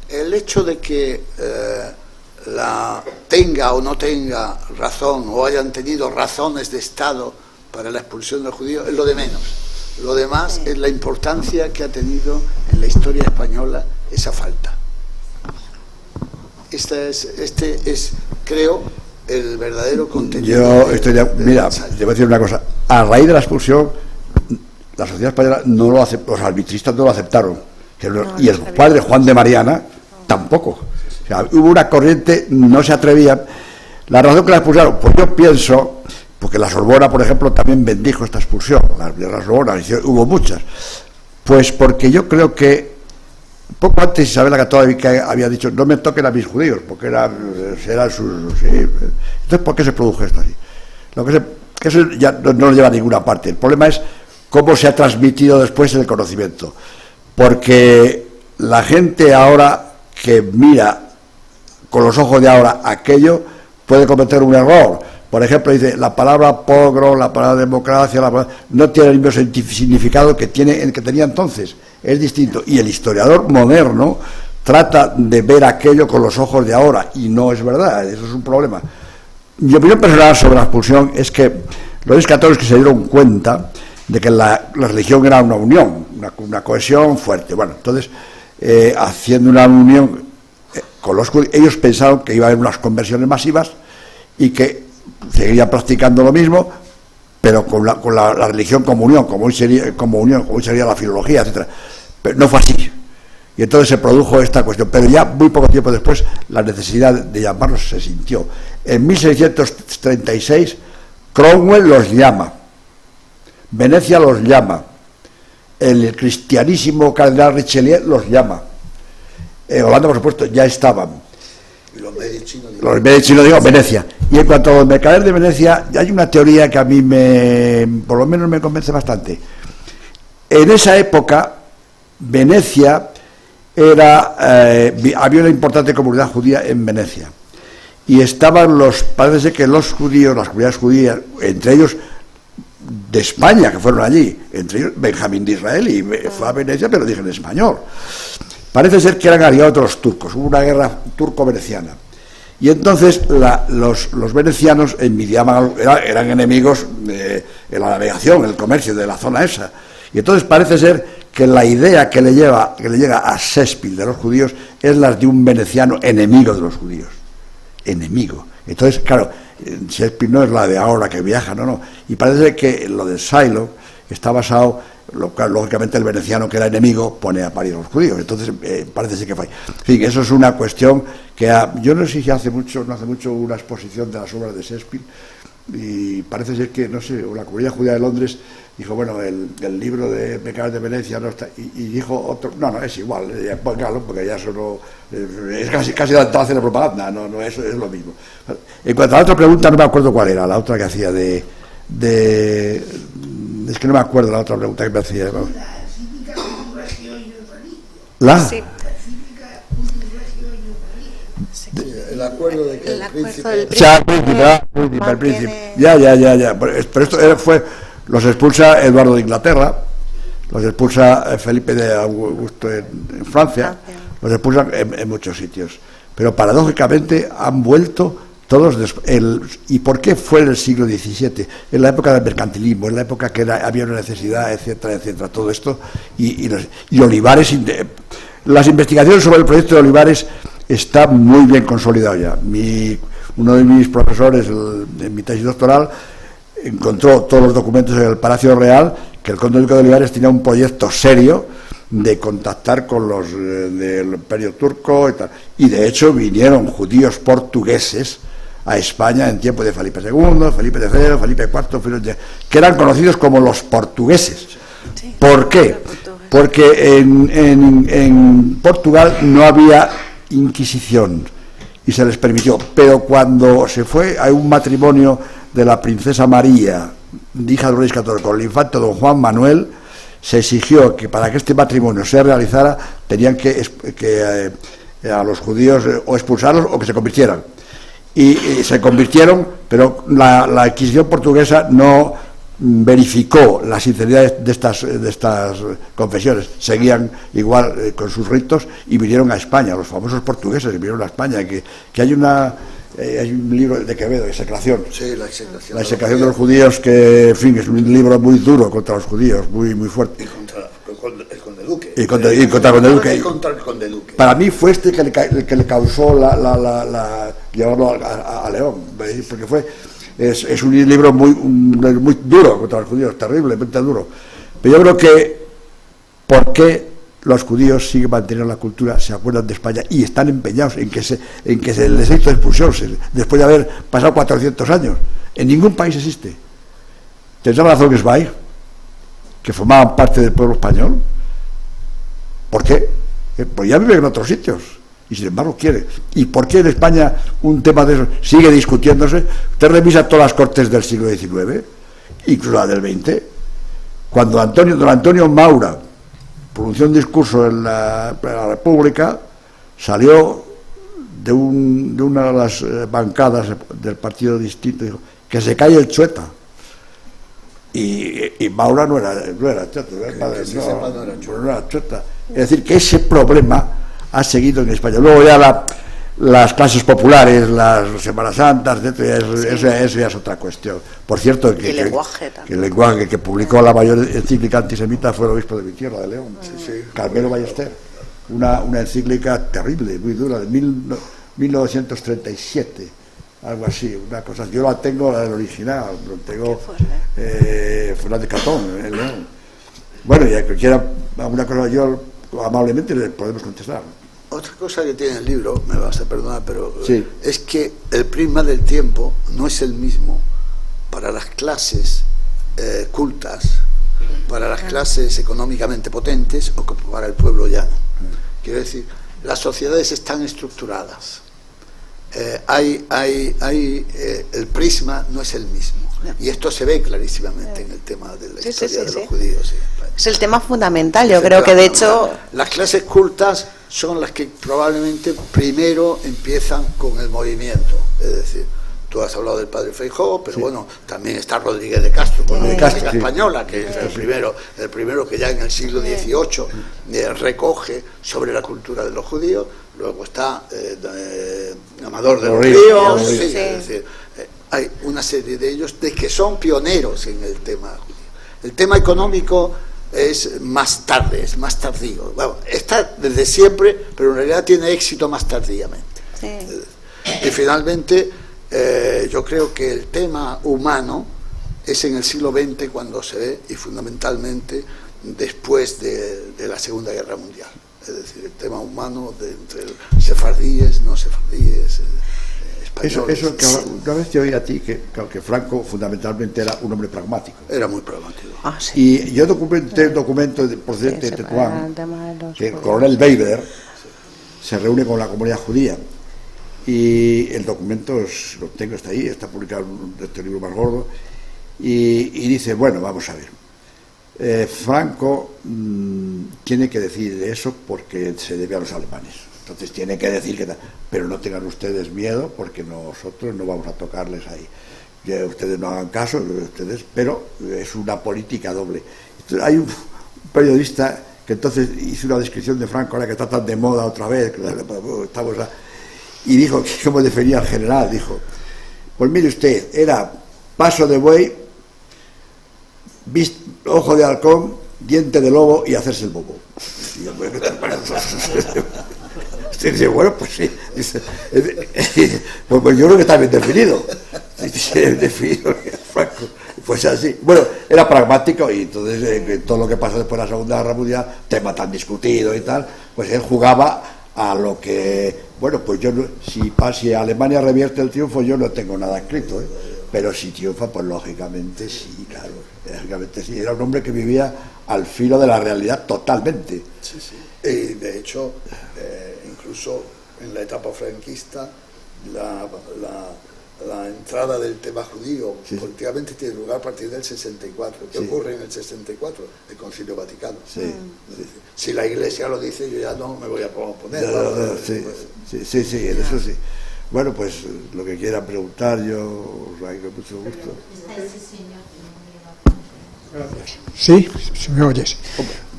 El hecho de que tenga o no tenga razón, o hayan tenido razones de Estado para la expulsión de los judíos, es lo de menos. Lo demás es la importancia que ha tenido en la historia española esa falta. Este es, creo, el verdadero contenido. Yo estoy mira, te voy a decir una cosa. A raíz de la expulsión, la sociedad española no lo aceptó, los arbitristas no lo aceptaron. Y el padre Juan de Mariana tampoco. O sea, hubo una corriente, no se atrevían. La razón que la expulsaron, pues yo pienso, porque la Sorbona, por ejemplo, también bendijo esta expulsión. La Sorbona, hubo muchas. Pues porque yo creo que poco antes Isabel la Católica había dicho: no me toquen a mis judíos, porque eran sus... Sí. Entonces, ¿por qué se produjo esto así? Que eso ya no lo lleva a ninguna parte. El problema es cómo se ha transmitido después el conocimiento. Porque la gente ahora que mira con los ojos de ahora aquello puede cometer un error. Por ejemplo, dice, la palabra pogrom, la palabra democracia, no tiene el mismo significado que tenía entonces. Es distinto. Y el historiador moderno trata de ver aquello con los ojos de ahora, y no es verdad. Eso es un problema. Mi opinión personal sobre la expulsión es que los católicos se dieron cuenta de que la religión era una unión, una cohesión fuerte. Bueno, entonces, haciendo una unión con los judíos, ellos pensaron que iba a haber unas conversiones masivas y que seguirían practicando lo mismo, pero con la religión como unión, como hoy sería la filología, etcétera. Pero no fue así. Y entonces se produjo esta cuestión. Pero ya muy poco tiempo después la necesidad de llamarlos se sintió. En 1636 Cromwell los llama, Venecia los llama, el cristianísimo cardenal Richelieu los llama. En Holanda, por supuesto, ya estaban. Y los Medici no digo Venecia. Y en cuanto a los mercaderes de Venecia, hay una teoría que a mí por lo menos me convence bastante. En esa época, Venecia había una importante comunidad judía en Venecia. Y estaban parece que los judíos, las comunidades judías, entre ellos de España, que fueron allí, entre ellos Benjamín de Israel, y fue a Venecia, pero dije en español. Parece ser que eran aliados de los turcos, hubo una guerra turco-veneciana. Y entonces los venecianos envidiaban, eran enemigos en la navegación, en el comercio de la zona esa. Y entonces parece ser que la idea que le llega a Shakespeare de los judíos es la de un veneciano enemigo de los judíos. Enemigo. Entonces, claro, Shakespeare no es la de ahora que viaja, no. Y parece ser que lo de Shylock está basado, lógicamente el veneciano que era enemigo pone a parir a los judíos. Entonces, parece ser que fue. En fin, eso es una cuestión que yo no sé si no hace mucho una exposición de las obras de Shakespeare, y parece ser que, no sé, la comunidad judía de Londres dijo, bueno, el libro de Pecados de Venecia no está, y dijo otro, no, es igual, póngalo, porque ya eso no, es casi hacer la propaganda, no, eso es lo mismo. En cuanto a la otra pregunta, no me acuerdo cuál era, la otra que hacía es que no me acuerdo la otra pregunta que me hacía. Sí. el acuerdo de que el príncipe... El príncipe. Ya. Pero esto fue... Los expulsa Eduardo de Inglaterra, los expulsa Felipe de Augusto en Francia, los expulsan en muchos sitios. Pero paradójicamente han vuelto todos. ¿Y por qué fue en el siglo XVII? En la época del mercantilismo, en la época que había una necesidad, etcétera, todo esto. Y Olivares... Las investigaciones sobre el proyecto de Olivares está muy bien consolidado ya. Uno de mis profesores en mi tesis doctoral encontró todos los documentos en el Palacio Real que el conde duque de Olivares tenía un proyecto serio de contactar con los del Imperio Turco y tal. Y de hecho vinieron judíos portugueses a España en tiempo de Felipe II, Felipe III, Felipe IV, que eran conocidos como los portugueses. ¿Por qué? Porque en Portugal no había Inquisición y se les permitió, pero cuando se fue a un matrimonio de la princesa María, hija de los Reyes Católicos, con el infante don Juan Manuel, se exigió que para que este matrimonio se realizara tenían que a los judíos o expulsarlos o que se convirtieran. Y se convirtieron, pero la Inquisición portuguesa no verificó la sinceridad de estas confesiones. Seguían igual con sus ritos y vinieron a España, los famosos portugueses que vinieron a España, que hay un libro de Quevedo, Execración. Sí, la execración. La execración de los judíos, que en fin, es un libro muy duro contra los judíos, muy fuerte. Y contra el conde duque. Y contra el conde duque. Y contra el conde duque. Para mí fue el que le causó llevarlo a León, porque es un libro muy duro contra los judíos, terriblemente duro. Pero yo creo que ¿por qué los judíos siguen manteniendo la cultura, se acuerdan de España y están empeñados en que se les hizo expulsión después de haber pasado 400 años? En ningún país existe. ¿Tendrá razón Zweig, que formaban parte del pueblo español? ¿Por qué? Pues ya viven en otros sitios y sin embargo quiere. ¿Y por qué en España un tema de eso sigue discutiéndose? Usted revisa todas las cortes del siglo XIX, incluso la del XX, cuando don Antonio Maura pronunció un discurso en la República, salió de una de las bancadas del partido distinto y dijo que se calle el Chueta. Y Maura no era Chueta, no era Chueta. Es decir, que ese problema ha seguido en España. Luego ya las clases populares, las Semanas Santas, eso ya es otra cuestión. Por cierto, que el lenguaje que publicó la mayor encíclica antisemita fue el obispo de mi tierra, de León, Carmelo Ballester. Una encíclica terrible, muy dura, de 1937, algo así, una cosa. Yo la tengo, la del original, lo tengo Fernández Catón, en León. Bueno, y a cualquiera, alguna cosa yo amablemente le podemos contestar. Otra cosa que tiene el libro, me vas a perdonar, pero sí, es que el prisma del tiempo no es el mismo para las clases cultas, para las clases económicamente potentes o para el pueblo llano. Quiero decir, las sociedades están estructuradas. El prisma no es el mismo. Y esto se ve clarísimamente en el tema de la historia de los judíos. Es el tema fundamental, yo creo que de hecho... Las clases cultas son las que probablemente primero empiezan con el movimiento. Es decir, tú has hablado del padre Feijóo, pero bueno, también está Rodríguez de Castro, con la política española, que es el primero que ya en el siglo XVIII recoge sobre la cultura de los judíos. Luego está Amador de los Ríos, es decir, hay una serie de ellos de que son pioneros en el tema judío. El tema económico es más tarde, es más tardío. Bueno, está desde siempre, pero en realidad tiene éxito más tardíamente. Y finalmente, yo creo que el tema humano es en el siglo XX cuando se ve, y fundamentalmente después de la Segunda Guerra Mundial. Es decir, el tema humano entre sefardíes, no sefardíes, españoles. Eso que una vez te oí a ti que Franco fundamentalmente era un hombre pragmático. Era muy pragmático. Y yo documenté un documento procedente de Tetuán, que el coronel Weber se reúne con la comunidad judía. Y el documento lo tengo, está ahí, está publicado en este libro más gordo. Y dice, bueno, vamos a ver. Franco tiene que decir eso porque se debe a los alemanes, entonces tiene que decir que pero no tengan ustedes miedo porque nosotros no vamos a tocarles ahí, que ustedes no hagan caso, pero es una política doble. Entonces, hay un periodista que entonces hizo una descripción de Franco, ahora que está tan de moda otra vez, y dijo que cómo definía al general, dijo, pues mire usted, era paso de buey, ojo de halcón, diente de lobo y hacerse el bobo. Usted dice, bueno, pues sí. Dice, pues yo creo que está bien definido. Bien definido, Franco. Pues así. Bueno, era pragmático y entonces todo lo que pasa después de la Segunda Guerra Mundial, tema tan discutido y tal, pues él jugaba a lo que, bueno, pues yo no, si Alemania revierte el triunfo, yo no tengo nada escrito, pero si triunfa, pues lógicamente sí, claro, lógicamente sí. Era un hombre que vivía al filo de la realidad totalmente. Sí, sí. Y de hecho, incluso en la etapa franquista, la entrada del tema judío políticamente tiene lugar a partir del 64. ¿Qué ocurre en el 64? El Concilio Vaticano. Sí. Si la Iglesia lo dice, yo ya no me voy a oponer. Sí, eso sí. Bueno, pues lo que quieran preguntar, yo os con mucho gusto. Gracias. Sí, si me oyes.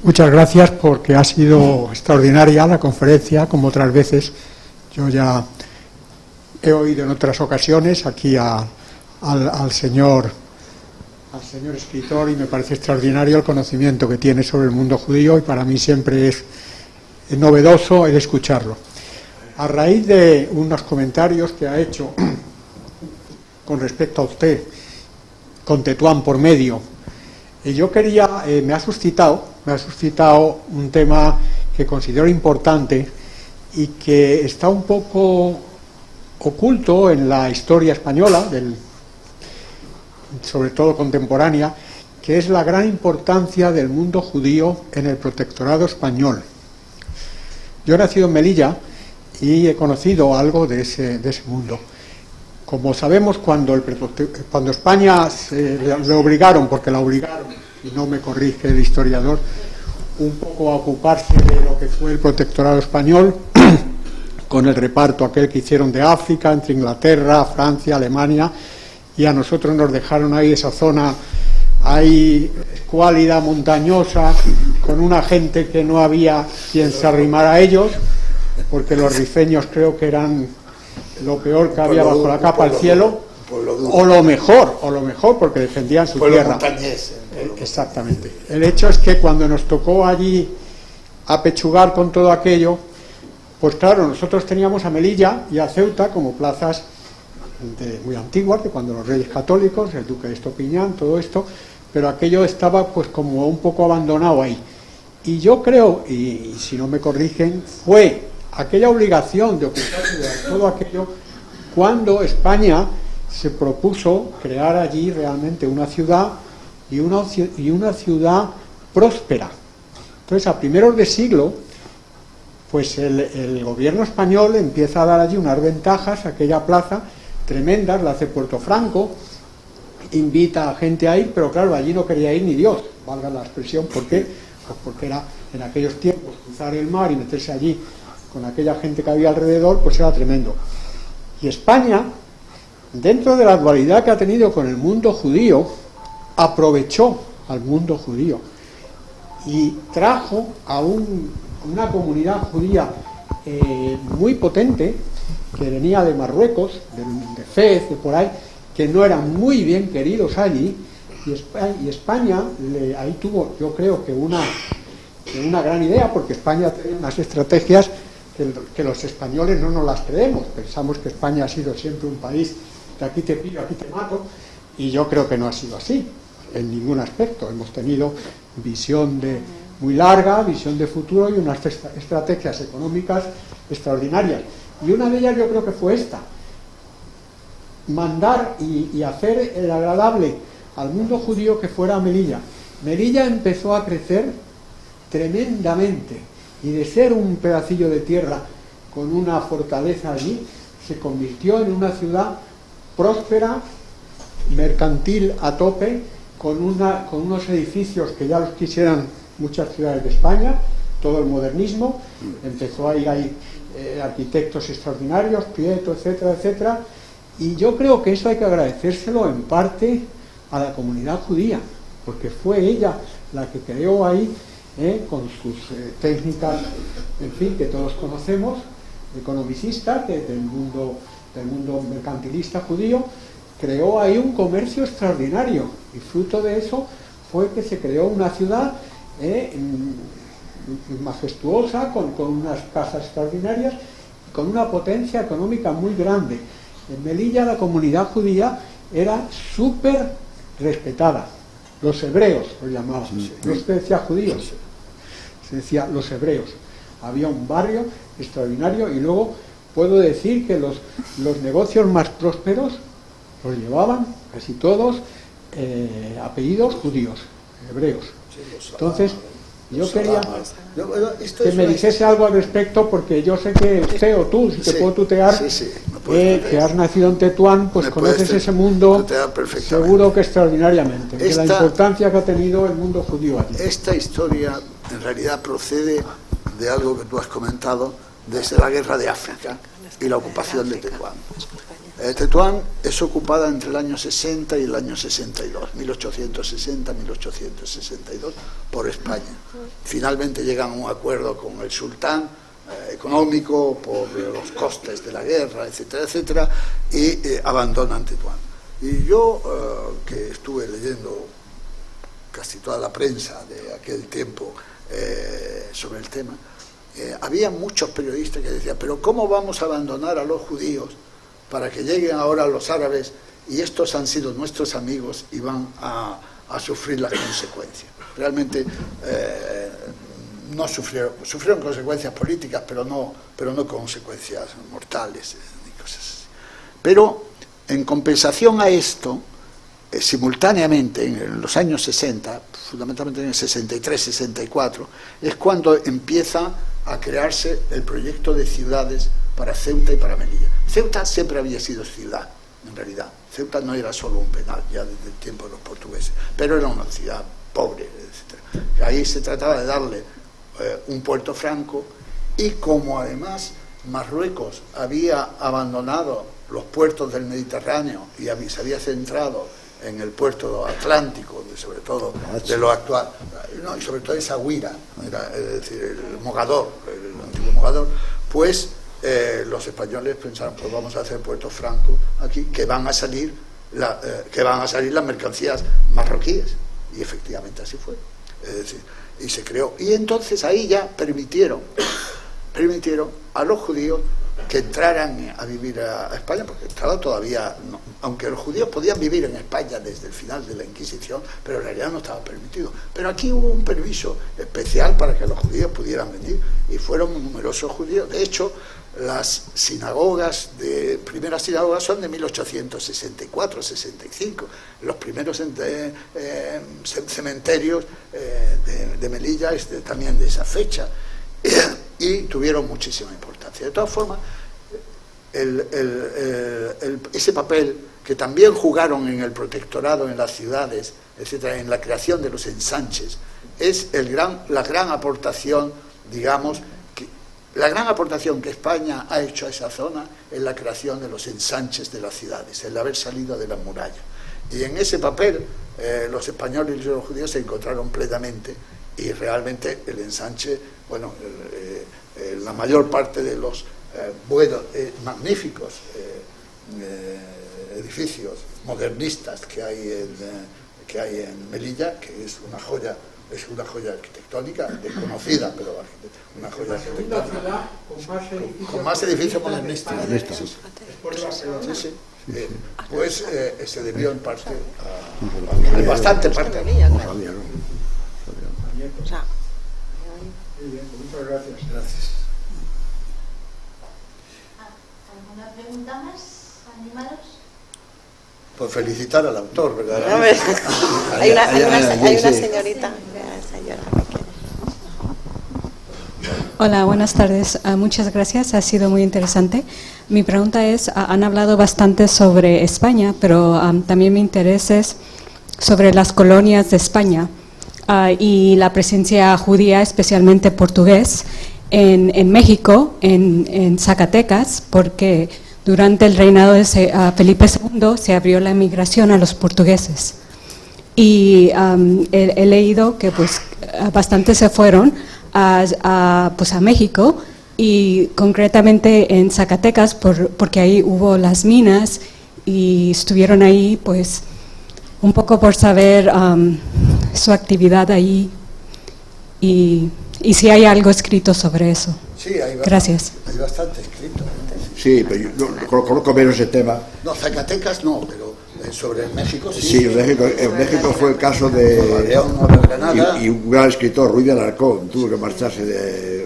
Muchas gracias porque ha sido extraordinaria la conferencia, como otras veces. Yo ya he oído en otras ocasiones aquí al señor escritor y me parece extraordinario el conocimiento que tiene sobre el mundo judío y para mí siempre es novedoso el escucharlo. A raíz de unos comentarios que ha hecho con respecto a usted, con Tetuán por medio, yo quería, me ha suscitado un tema que considero importante y que está un poco oculto en la historia española, sobre todo contemporánea, que es la gran importancia del mundo judío en el protectorado español. Yo he nacido en Melilla y he conocido algo de ese mundo. Como sabemos, cuando España le obligaron, porque la obligaron, y no me corrige el historiador, un poco a ocuparse de lo que fue el protectorado español, con el reparto aquel que hicieron de África, entre Inglaterra, Francia, Alemania, y a nosotros nos dejaron ahí esa zona ahí escuálida, montañosa, con una gente que no había quien se arrimara a ellos, porque los rifeños creo que eran lo peor que había bajo la capa al cielo, o lo mejor, porque defendían su tierra. Exactamente. El hecho es que cuando nos tocó allí apechugar con todo aquello, pues claro, nosotros teníamos a Melilla y a Ceuta como plazas muy antiguas, de cuando los reyes católicos, el duque de Estopiñán, todo esto, pero aquello estaba pues como un poco abandonado ahí. Y yo creo, y si no me corrigen, fue aquella obligación de ocuparse de todo aquello cuando España se propuso crear allí realmente una ciudad y una ciudad próspera. Entonces, a primeros de siglo, pues el gobierno español empieza a dar allí unas ventajas a aquella plaza tremendas, la hace Puerto Franco, invita a gente a ir, pero claro, allí no quería ir ni Dios, valga la expresión. ¿Por qué? Pues porque era en aquellos tiempos cruzar el mar y meterse allí con aquella gente que había alrededor, pues era tremendo. Y España, dentro de la dualidad que ha tenido con el mundo judío, aprovechó al mundo judío y trajo a una comunidad judía muy potente, que venía de Marruecos, de Fez, de por ahí, que no eran muy bien queridos allí, y España ahí tuvo, yo creo que una gran idea, porque España tenía unas estrategias que los españoles no nos las creemos. Pensamos que España ha sido siempre un país de aquí te pillo, aquí te mato, y yo creo que no ha sido así en ningún aspecto. Hemos tenido visión muy larga, visión de futuro y unas estrategias económicas extraordinarias, y una de ellas yo creo que fue esta: mandar y hacer el agradable al mundo judío que fuera a Melilla. Melilla empezó a crecer tremendamente, y de ser un pedacillo de tierra con una fortaleza allí, se convirtió en una ciudad próspera, mercantil a tope, con unos edificios que ya los quisieran muchas ciudades de España, todo el modernismo. Empezó a ir ahí arquitectos extraordinarios, Prieto, etcétera, etcétera, y yo creo que eso hay que agradecérselo en parte a la comunidad judía, porque fue ella la que creó ahí, con sus técnicas, en fin, que todos conocemos, economicistas del mundo mercantilista judío, creó ahí un comercio extraordinario, y fruto de eso fue que se creó una ciudad majestuosa, con unas casas extraordinarias, con una potencia económica muy grande. En Melilla la comunidad judía era súper respetada. Los hebreos los llamaban, no se decía judíos, se decía los hebreos. Había un barrio extraordinario y luego puedo decir que los negocios más prósperos los llevaban casi todos apellidos judíos, hebreos. Entonces, yo quería que me dijese algo al respecto, porque yo sé que usted o tú, si te puedo tutear, que has nacido en Tetuán, pues conoces ese mundo seguro que extraordinariamente, de la importancia que ha tenido el mundo judío allí. Esta historia en realidad procede de algo que tú has comentado, desde la guerra de África y la ocupación de Tetuán. Tetuán es ocupada entre el año 60 y el año 62, 1860-1862, por España. Finalmente llegan a un acuerdo con el sultán económico por los costes de la guerra, etcétera, etcétera, y abandonan Tetuán. Y yo, que estuve leyendo casi toda la prensa de aquel tiempo sobre el tema, había muchos periodistas que decían, pero ¿cómo vamos a abandonar a los judíos para que lleguen ahora los árabes y estos han sido nuestros amigos y van a sufrir las consecuencias? Realmente no sufrieron consecuencias políticas, pero no consecuencias mortales ni cosas así. Pero en compensación a esto, simultáneamente en los años 60, fundamentalmente en el 63-64, es cuando empieza a crearse el proyecto de ciudades para Ceuta y para Melilla. Ceuta siempre había sido ciudad, en realidad. Ceuta no era solo un penal, ya desde el tiempo de los portugueses, pero era una ciudad pobre, etc. Ahí se trataba de darle un puerto franco, y como además Marruecos había abandonado los puertos del Mediterráneo y se había centrado en el puerto atlántico, sobre todo de lo actual, no, y sobre todo esa Huira, es decir, el Mogador, el antiguo Mogador, pues los españoles pensaron, pues vamos a hacer puertos francos aquí, que van a salir las mercancías marroquíes, y efectivamente así fue. Es decir, y se creó, y entonces ahí ya permitieron a los judíos que entraran a vivir a España, porque estaba todavía, no, aunque los judíos podían vivir en España desde el final de la Inquisición, pero en realidad no estaba permitido. Pero aquí hubo un permiso especial para que los judíos pudieran venir, y fueron numerosos judíos. De hecho, las primeras sinagogas son de 1864-65, los primeros cementerios de Melilla es también de esa fecha, y tuvieron muchísima importancia. De todas formas, ese papel que también jugaron en el protectorado, en las ciudades, etcétera, en la creación de los ensanches, es la gran aportación, digamos, la gran aportación que España ha hecho a esa zona es la creación de los ensanches de las ciudades, el haber salido de la muralla. Y en ese papel los españoles y los judíos se encontraron plenamente, y realmente el ensanche, bueno, la mayor parte de los buenos, magníficos edificios modernistas que hay en Melilla, que es una joya arquitectónica, desconocida, pero una joya arquitectónica con más edificios modernistas. Pues se debió en parte bastante parte. Muy bien, muchas gracias. ¿Alguna pregunta más? ¿Animados? Pues felicitar al autor, ¿verdad? Hay una señorita. Hola, buenas tardes. Muchas gracias, ha sido muy interesante. Mi pregunta es, han hablado bastante sobre España, pero también mi interés es sobre las colonias de España y la presencia judía, especialmente portugués, en México, en Zacatecas, porque durante el reinado de Felipe II se abrió la migración a los portugueses. Y he leído que pues bastantes se fueron a México, y concretamente en Zacatecas, porque ahí hubo las minas, y estuvieron ahí pues un poco por saber su actividad ahí, y y si hay algo escrito sobre eso. Sí, hay bastante, Gracias. hay bastante escrito. Sí, pero yo no conozco menos ese tema. No, Zacatecas no, pero sobre México sí. Sí, en México fue el caso de León, Nueva Granada. y un gran escritor, Ruiz de Alarcón, tuvo que marcharse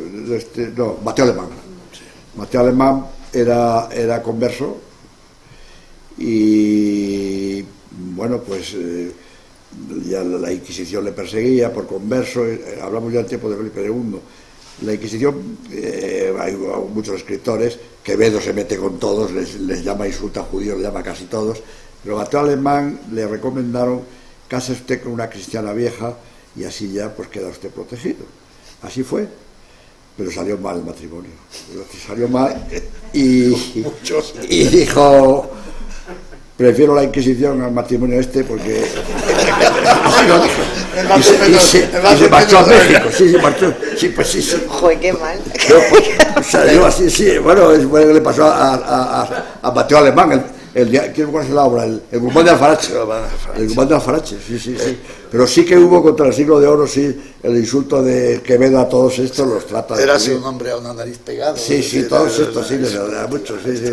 Mateo Alemán. Mateo Alemán era converso y bueno, pues ya la Inquisición le perseguía por converso. Hablamos ya del tiempo de Felipe II. La Inquisición, hay muchos escritores, Quevedo se mete con todos, les llama insulta a judíos, les llama a casi todos, pero a Mateo Alemán le recomendaron: case usted con una cristiana vieja y así ya pues queda usted protegido. Así fue, pero salió mal el matrimonio, salió mal y dijo: prefiero la Inquisición al matrimonio este, porque y se marchó a México. Sí, marchó. Sí, pues sí. Joder, qué mal. Salió así, sí. Bueno, es bueno que le pasó a Mateo Alemán. ¿Cuál es la obra? El Guzmán de Alfarache. El Guzmán de Alfarache, sí. Pero sí que hubo contra el siglo de oro, sí, el insulto de Quevedo a todos estos, los trata de... Era así un hombre a una nariz pegado. Sí, todos estos, sí, les da mucho, sí.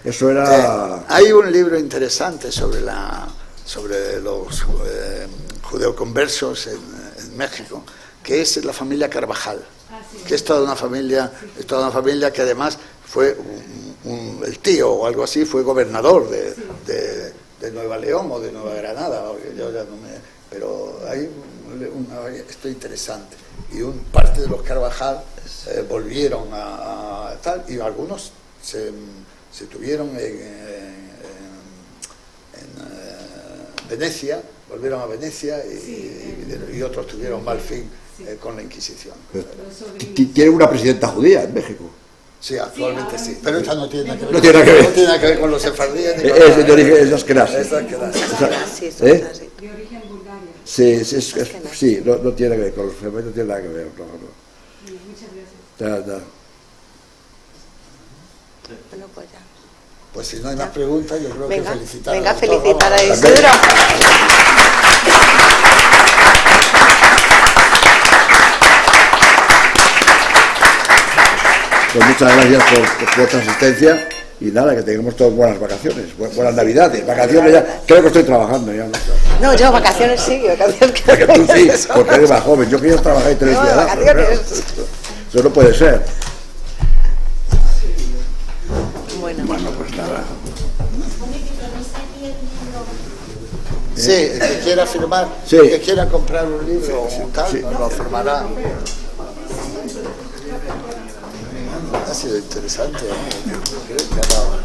Eso era... Hay un libro interesante sobre los judeoconversos en México, que es la familia Carvajal, que es toda una familia que además fue el tío o algo así, fue gobernador de Nueva León o de Nueva Granada, yo ya no pero hay esto interesante, y parte de los Carvajal volvieron a tal, y algunos se tuvieron en Venecia, volvieron a Venecia y otros tuvieron mal fin con la Inquisición. Tiene una presidenta judía en México. Sí, actualmente sí, pero esta no tiene nada que ver. No tiene nada que ver. No tiene nada que ver con los sefardíes. Es de origen Askenaz. Sí, De origen Bulgaria. Sí, no tiene que ver con los femeninos, no tiene nada que ver. No. Muchas gracias. Ya. Bueno, pues ya. Pues si no hay más preguntas, yo creo que felicitar Venga, al doctor. felicitar a Vamos. Isidro. Pues muchas gracias por vuestra asistencia y nada, que tengamos todas buenas vacaciones, buenas navidades, vacaciones ya, creo que estoy trabajando ya. No, yo vacaciones sí, vacaciones. Porque tú sí, porque eres más joven, yo quiero trabajar y tener No, edad, pero vacaciones. eso no puede ser. Bueno, Pues nada. Sí, el que quiera firmar, Sí. el que quiera comprar un libro o tal, nos lo firmará. Ha sido interesante, ¿eh? Creo que ha dado